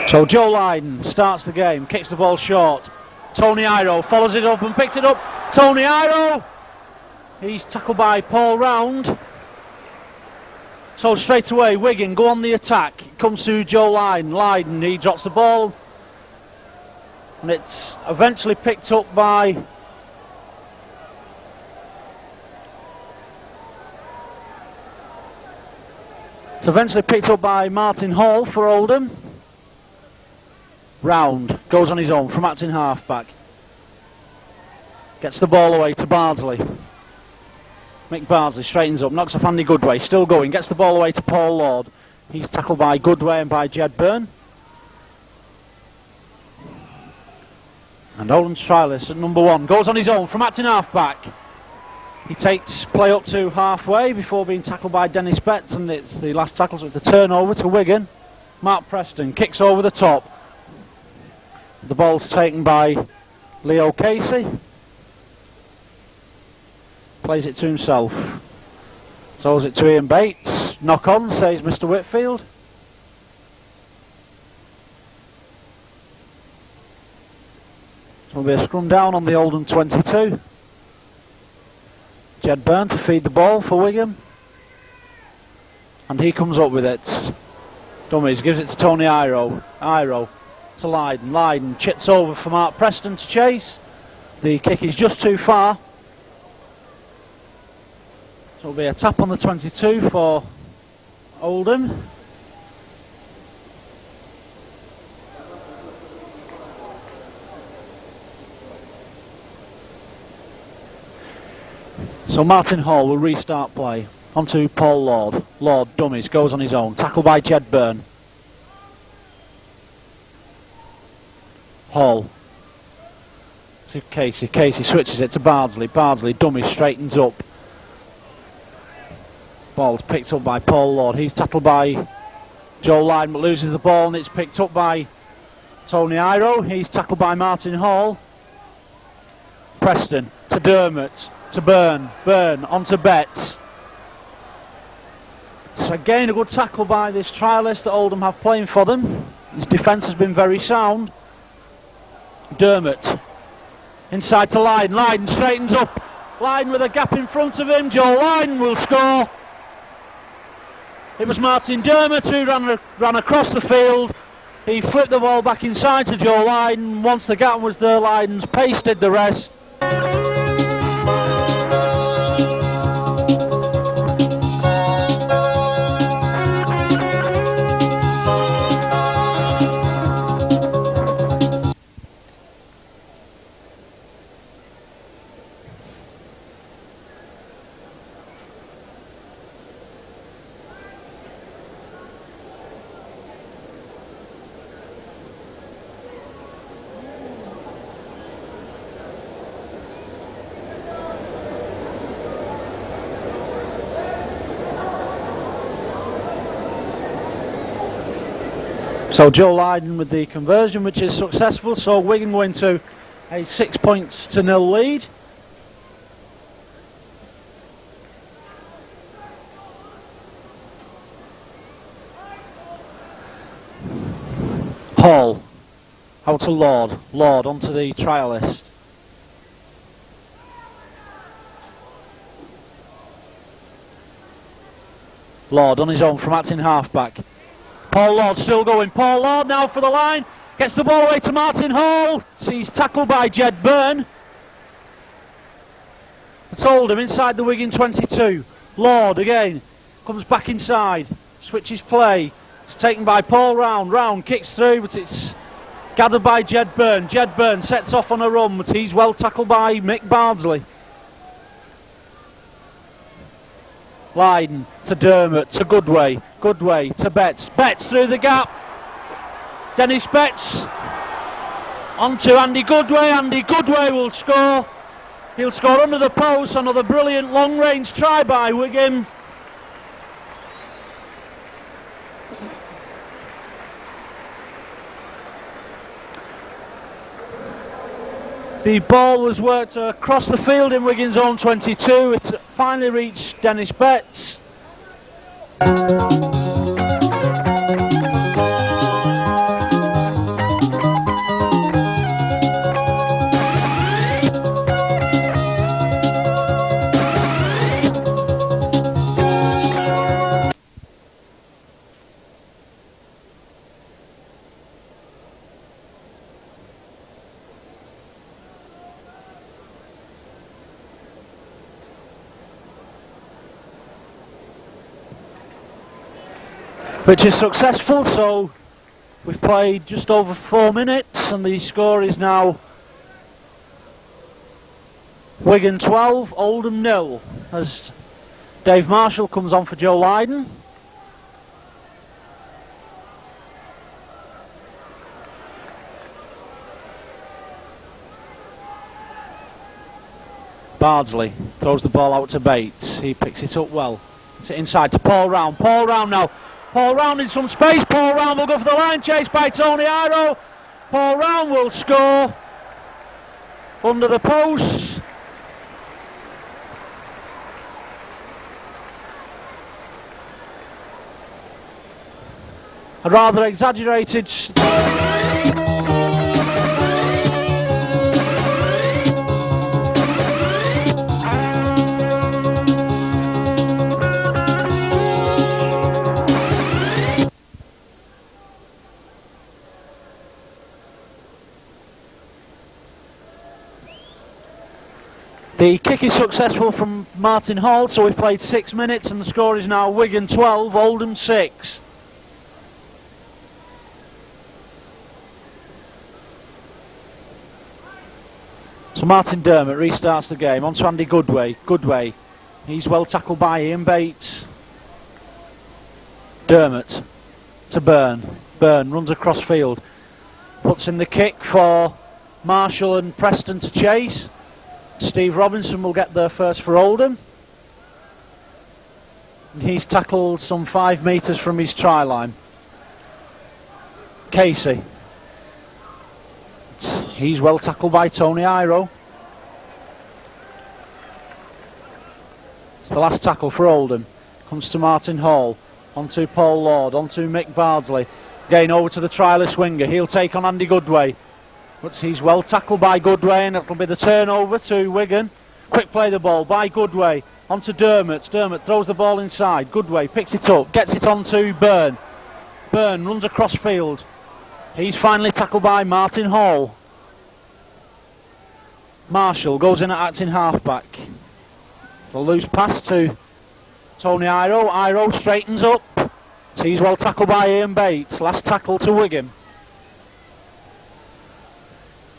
So Joe Lydon starts the game, kicks the ball short. Tony Iro follows it up and picks it up. Tony Iro! He's tackled by Paul Round. So straight away, Wigan go on the attack. It comes to Joe Lydon. Lydon, he drops the ball. And it's eventually picked up by... It's eventually picked up by Martin Hall for Oldham. Round goes on his own from acting halfback. Gets the ball away to Bardsley. Mick Bardsley straightens up, knocks off Andy Goodway, still going, gets the ball away to Paul Lord. He's tackled by Goodway and by Jed Byrne. And Oldham's trialist at number 1 goes on his own from acting half-back. He takes play up to halfway before being tackled by Dennis Betts, and it's the last tackles with the turnover to Wigan. Mark Preston kicks over the top. The ball's taken by Leo Casey. Plays it to himself. Throws it to Ian Bates. Knock on, says Mr. Whitfield. So there'll be a scrum down on the Oldham 22. Jed Byrne to feed the ball for Wigan. And he comes up with it. Dummies, gives it to Tony Iro. Iro to Lydon. Lydon chips over for Mark Preston to chase. The kick is just too far. So it'll be a tap on the 22 for Oldham. So Martin Hall will restart play. Onto Paul Lord. Lord, dummies, goes on his own. Tackled by Jed Byrne. Hall. To Casey. Casey switches it to Bardsley. Bardsley, dummies, straightens up. Ball's picked up by Paul Lord. He's tackled by Joe Lydon, but loses the ball, and it's picked up by Tony Iro. He's tackled by Martin Hall. Preston to Dermot. To Byrne. Byrne onto Betts. It's again a good tackle by this trialist that Oldham have playing for them. His defence has been very sound. Dermot. Inside to Lydon. Lydon straightens up. Lydon with a gap in front of him. Joe Lydon will score. It was Martin Dermot who ran across the field. He flipped the ball back inside to Joe Lydon. Once the gap was there, Lydon's pace did the rest. So Joe Lydon with the conversion, which is successful. So Wigan go into a 6-0 lead. Hall out to Lord. Lord onto the trialist. Lord on his own from acting halfback. Paul Lord still going. Paul Lord now for the line. Gets the ball away to Martin Hall. He's tackled by Jed Byrne. I told him inside the Wigan 22. Lord again. Comes back inside. Switches play. It's taken by Paul Round. Round kicks through, but it's gathered by Jed Byrne. Jed Byrne sets off on a run, but he's well tackled by Mick Bardsley. Lydon to Dermot to Goodway. Goodway to Betts. Betts through the gap. Dennis Betts onto Andy Goodway. Andy Goodway will score. He'll score under the post. Another brilliant long range try by Wigan. The ball was worked across the field in Wigan's own 22. It finally reached Dennis Betts. Which is successful, so we've played just over 4 minutes and the score is now Wigan 12, Oldham 0, as Dave Marshall comes on for Joe Lydon. Bardsley throws the ball out to Bates. He picks it up well. It's inside to Paul Round. Paul Round now. Paul Round in some space. Paul Round will go for the line. Chased by Tony Iro. Paul Round will score. Under the post. A rather exaggerated... The kick is successful from Martin Hall, so we've played 6 minutes and the score is now Wigan 12, Oldham 6. So Martin Dermott restarts the game, on to Andy Goodway. Goodway, he's well tackled by Ian Bates. Dermott to Byrne. Byrne runs across field, puts in the kick for Marshall and Preston to chase. Steve Robinson will get there first for Oldham. And he's tackled some 5 metres from his try line. Casey. He's well tackled by Tony Iro. It's the last tackle for Oldham. Comes to Martin Hall. On to Paul Lord. On to Mick Bardsley. Again over to the trialist winger. He'll take on Andy Goodway. But he's well tackled by Goodway and it'll be the turnover to Wigan. Quick play the ball by Goodway. On to Dermott. Dermott throws the ball inside. Goodway picks it up. Gets it on to Byrne. Byrne runs across field. He's finally tackled by Martin Hall. Marshall goes in at acting halfback. It's a loose pass to Tony Iro. Iro straightens up. He's well tackled by Ian Bates. Last tackle to Wigan.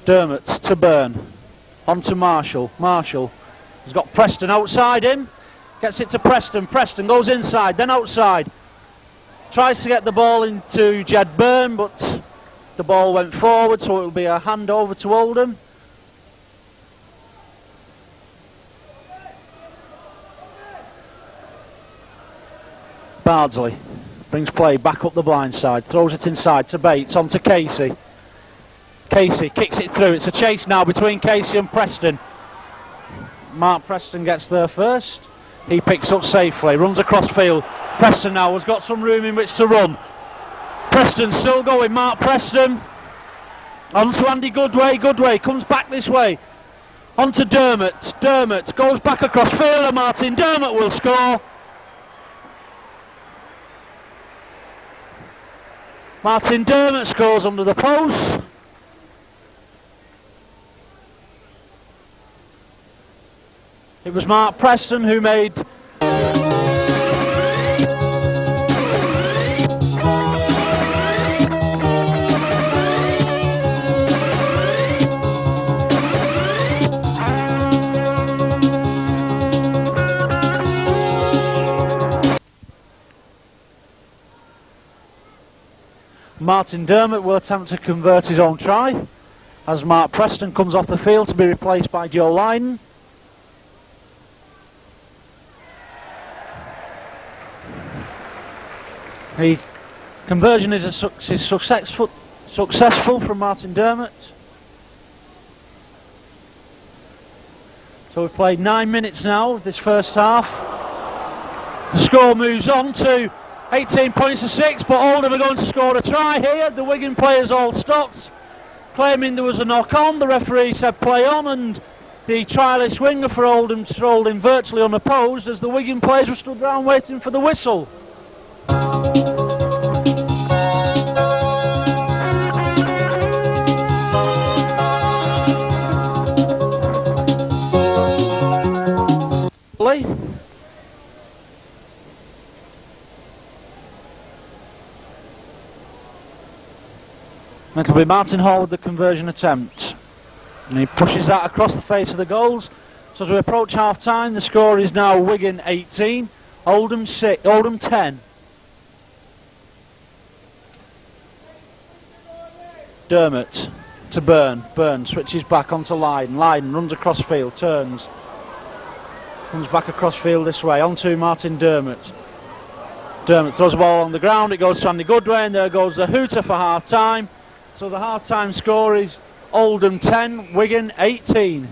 Dermott to Byrne. On to Marshall. Marshall has got Preston outside him. Gets it to Preston. Preston goes inside, then outside. Tries to get the ball into Jed Byrne, but the ball went forward, so it will be a handover to Oldham. Bardsley brings play back up the blind side. Throws it inside to Bates. On to Casey. Casey kicks it through. It's a chase now between Casey and Preston. Mark Preston gets there first. He picks up safely, runs across field. Preston now has got some room in which to run. Preston still going. Mark Preston. On to Andy Goodway. Goodway comes back this way. On to Dermott. Dermott goes back across field and Martin Dermott will score. Martin Dermott scores under the post. It was Mark Preston who made... Martin Dermott will attempt to convert his own try as Mark Preston comes off the field to be replaced by Joe Lydon. The conversion is successful from Martin Dermott. So we've played 9 minutes now of this first half. The score moves on to 18 points to 6, but Oldham are going to score a try here. The Wigan players all stopped, claiming there was a knock on. The referee said play on, and the trialist winger for Oldham strolled in virtually unopposed as the Wigan players were stood round waiting for the whistle. It'll be Martin Hall with the conversion attempt, and he pushes that across the face of the goals. So as we approach half time, the score is now Wigan 18, Oldham 10. Dermott to Byrne. Byrne switches back onto Lydon. Lydon runs across field, turns, Comes back across field this way, on to Martin Dermott. Dermott throws the ball on the ground, it goes to Andy Goodway, and there goes the hooter for half time. So the half time score is Oldham 10, Wigan 18.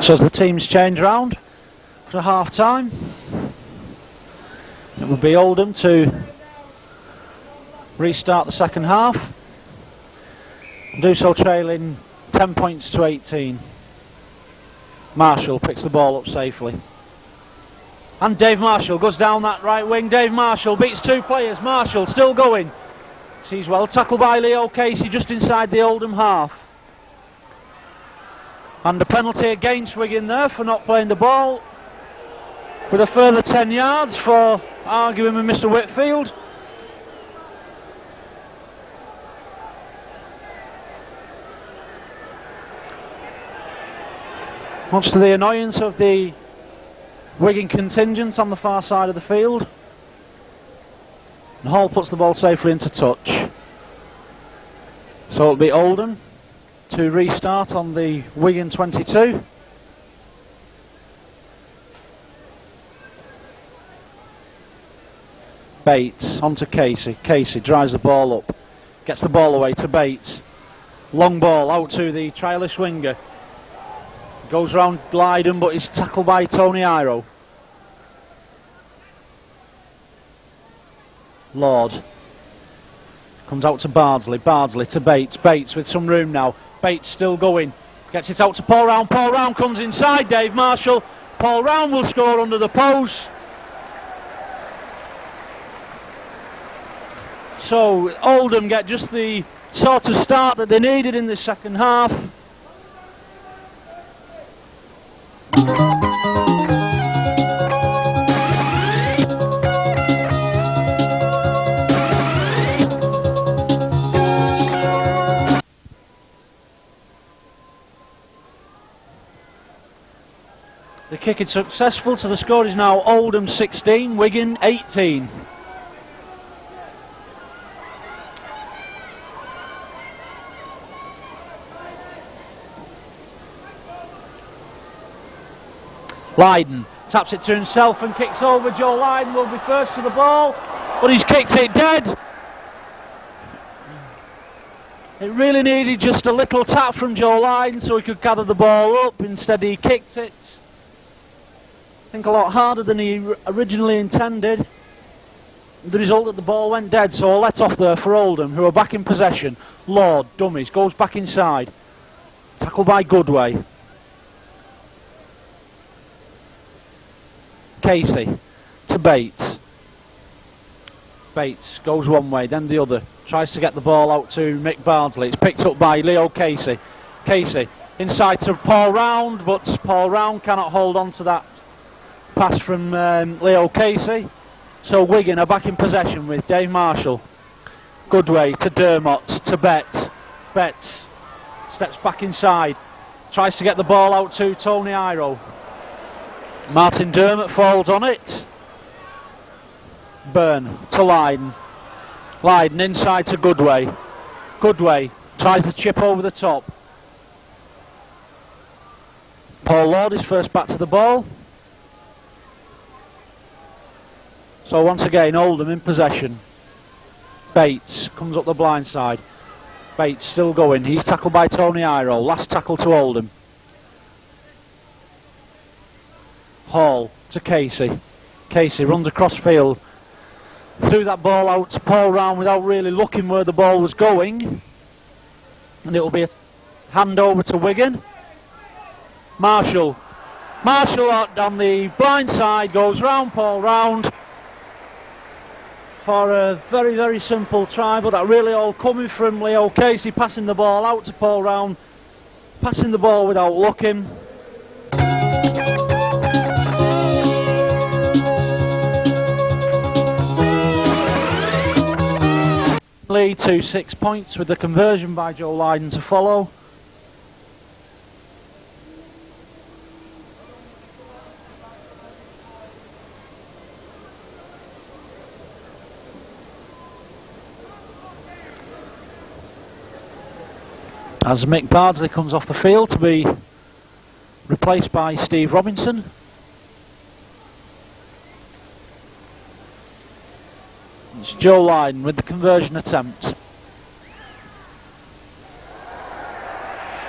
So as the teams change round for half time, it will be Oldham to restart the second half, and do so trailing 10 points to 18. Marshall picks the ball up safely, and Dave Marshall goes down that right wing. Dave Marshall beats two players. Marshall still going. He's well tackled by Leo Casey just inside the Oldham half. And a penalty against Wigan there for not playing the ball, with a further 10 yards for arguing with Mr. Whitfield. Much to the annoyance of the Wigan contingent on the far side of the field. And Hall puts the ball safely into touch. So it'll be Oldham to restart on the Wigan 22. Bates onto Casey. Casey drives the ball up, gets the ball away to Bates. Long ball out to the trialist winger. Goes round Lydon, but is tackled by Tony Iro. Lord comes out to Bardsley. Bardsley to Bates. Bates with some room now. Bates still going. Gets it out to Paul Round. Paul Round comes inside Dave Marshall. Paul Round will score under the post. So Oldham get just the sort of start that they needed in the second half. The kick is successful, so the score is now Oldham 16, Wigan 18. Lydon taps it to himself and kicks over. Joe Lydon will be first to the ball, but he's kicked it dead. It really needed just a little tap from Joe Lydon so he could gather the ball up. Instead he kicked it, I think, a lot harder than he originally intended. The result that the ball went dead, so a let off there for Oldham, who are back in possession. Lord, dummies, goes back inside. Tackled by Goodway. Casey to Bates. Bates goes one way, then the other. Tries to get the ball out to Mick Bardsley. It's picked up by Leo Casey. Casey inside to Paul Round, but Paul Round cannot hold on to that pass from Leo Casey. So Wigan are back in possession with Dave Marshall. Goodway to Dermott to Betts. Betts steps back inside. Tries to get the ball out to Tony Iro. Martin Dermott falls on it. Byrne to Lydon. Lydon inside to Goodway. Goodway tries the chip over the top. Paul Lord is first back to the ball. So once again Oldham in possession. Bates comes up the blind side. Bates still going. He's tackled by Tony Iro. Last tackle to Oldham. Hall to Casey. Casey runs across field. Threw that ball out to Paul Round without really looking where the ball was going. And it will be a hand over to Wigan. Marshall on the blind side goes round Paul round for a very, very simple try, but that really all coming from Leo Casey, passing the ball out to Paul round, passing the ball without looking. Lead to 6 points with the conversion by Joe Lydon to follow. As Mick Bardsley comes off the field to be replaced by Steve Robinson. It's Joe Lydon with the conversion attempt,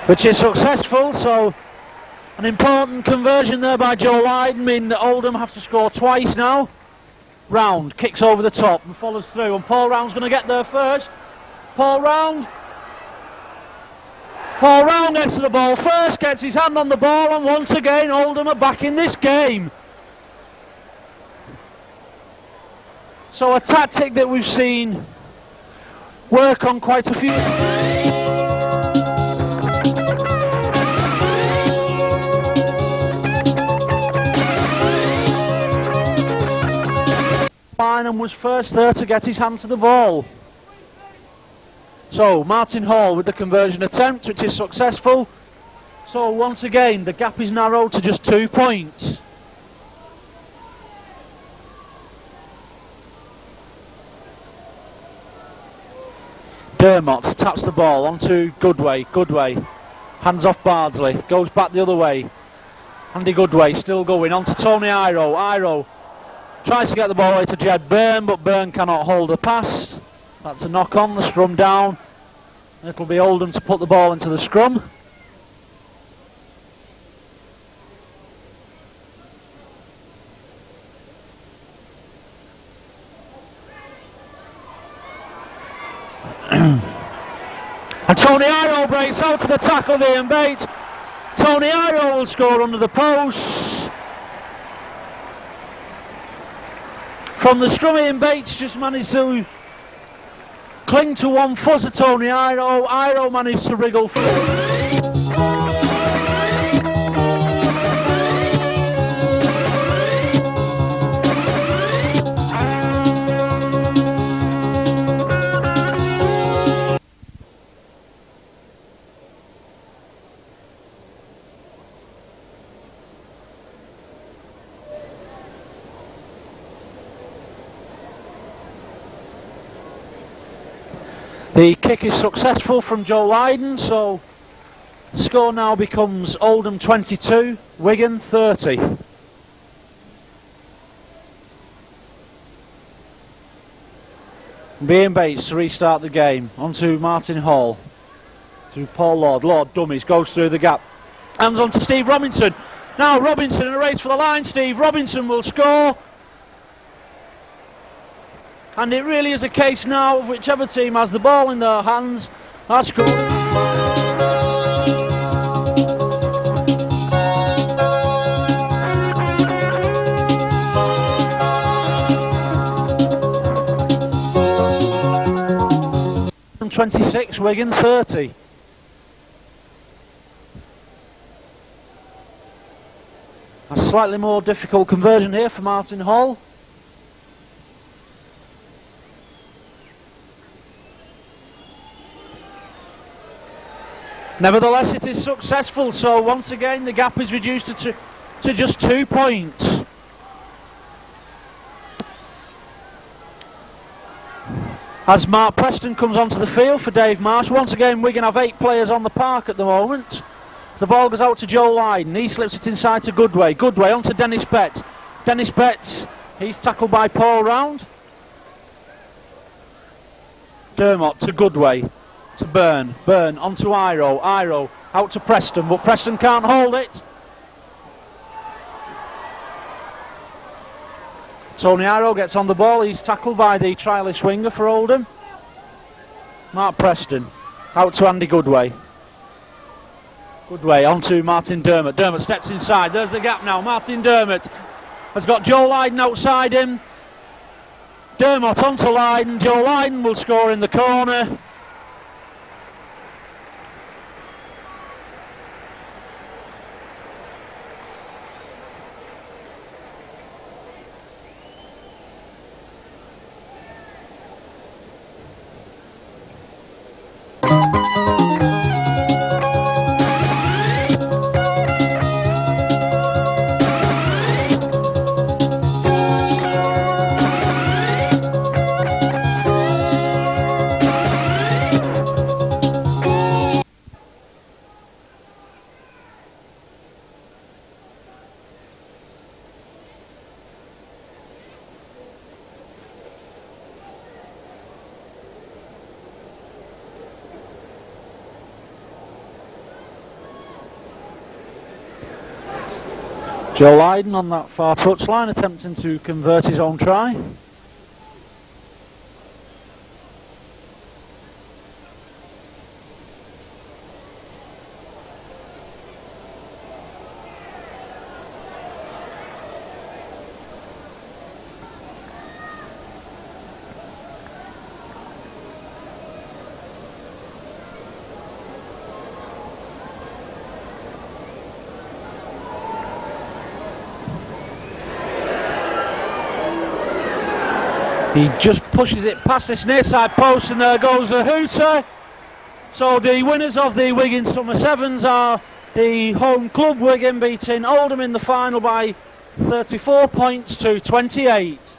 which is successful, so an important conversion there by Joe Lydon, meaning that Oldham have to score twice now. Round kicks over the top and follows through, and Paul Round's going to get there first. Paul Round gets to the ball first, gets his hand on the ball, and once again Oldham are back in this game. So a tactic that we've seen work on quite a few. Bynum was first there to get his hand to the ball. So Martin Hall with the conversion attempt, which is successful. So once again the gap is narrowed to just 2 points. Dermott taps the ball onto Goodway, hands off Bardsley, goes back the other way. Andy Goodway still going, on to Tony Iro tries to get the ball away to Jed Byrne, but Byrne cannot hold the pass. That's a knock on, the scrum down. It'll be Oldham to put the ball into the scrum. And Tony Iro breaks out to the tackle of Ian Bates. Tony Iro will score under the post. From the scrum, Ian Bates just managed to cling to one foot of Tony Iro. Iro managed to wriggle through. The kick is successful from Joe Lydon, so the score now becomes Oldham 22, Wigan 30. Ian Bates to restart the game, onto Martin Hall, to Paul Lord dummies, goes through the gap, hands on to Steve Robinson. Now Robinson in a race for the line, Steve Robinson will score. And it really is a case now of whichever team has the ball in their hands, that's good. From 26, Wigan 30. A slightly more difficult conversion here for Martin Hall. Nevertheless, it is successful, so once again the gap is reduced to just 2 points. As Mark Preston comes onto the field for Dave Marsh, once again Wigan have 8 players on the park at the moment. The ball goes out to Joe Lydon, he slips it inside to Goodway onto Dennis Betts. Dennis Betts, he's tackled by Paul Round. Dermott to Goodway. To Byrne onto Iro out to Preston, but Preston can't hold it. Tony Iro gets on the ball, he's tackled by the trialist winger for Oldham. Mark Preston out to Andy Goodway. Good way, on to Martin Dermott. Dermott steps inside, there's the gap now. Martin Dermott has got Joe Lydon outside him. Dermott onto Lydon, Joe Lydon will score in the corner. Joe Lydon on that far touchline, attempting to convert his own try. He just pushes it past this near side post, and there goes a hooter. So the winners of the Wigan Summer Sevens are the home club Wigan, beating Oldham in the final by 34 points to 28.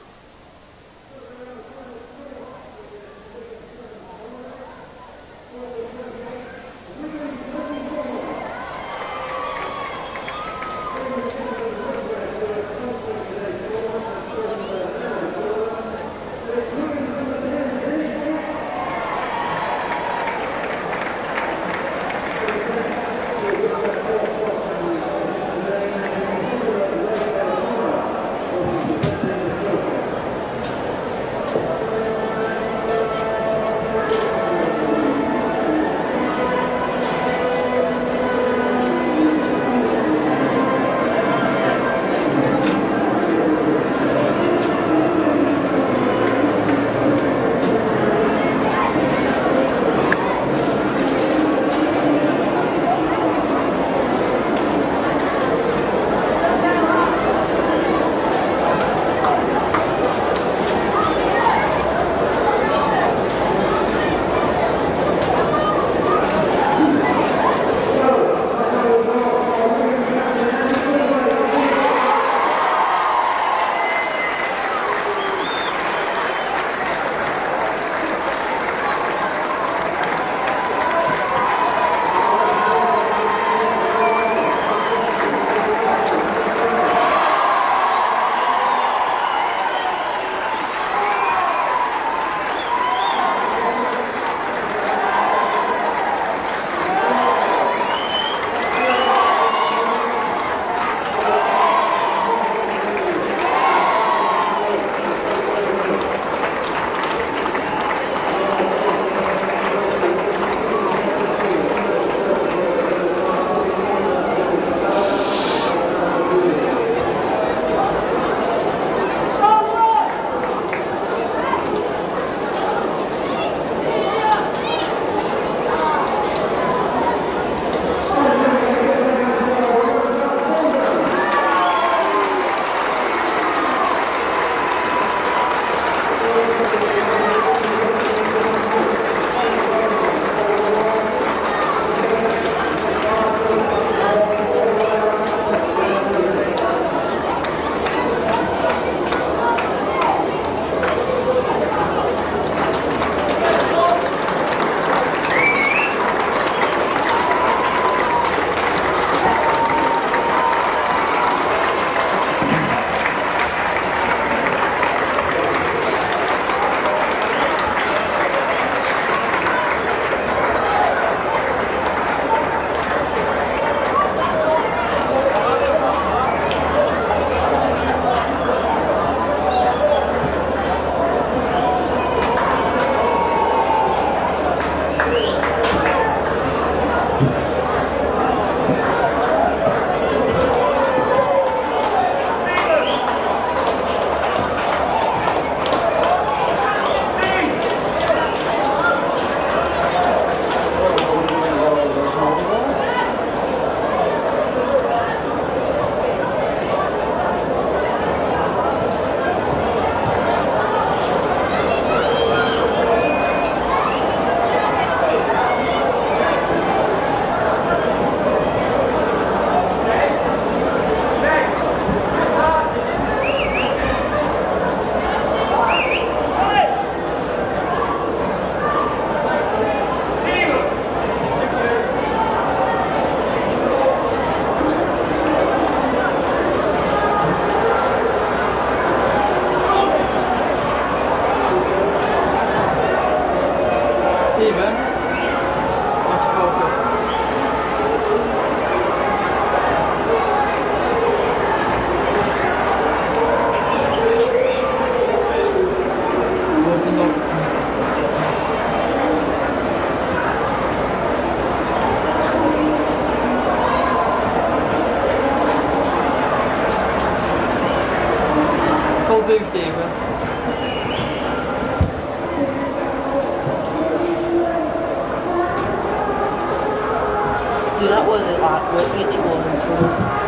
Even. Watch focus. Look and look. Full blue, Stephen. Do that with it like, which one?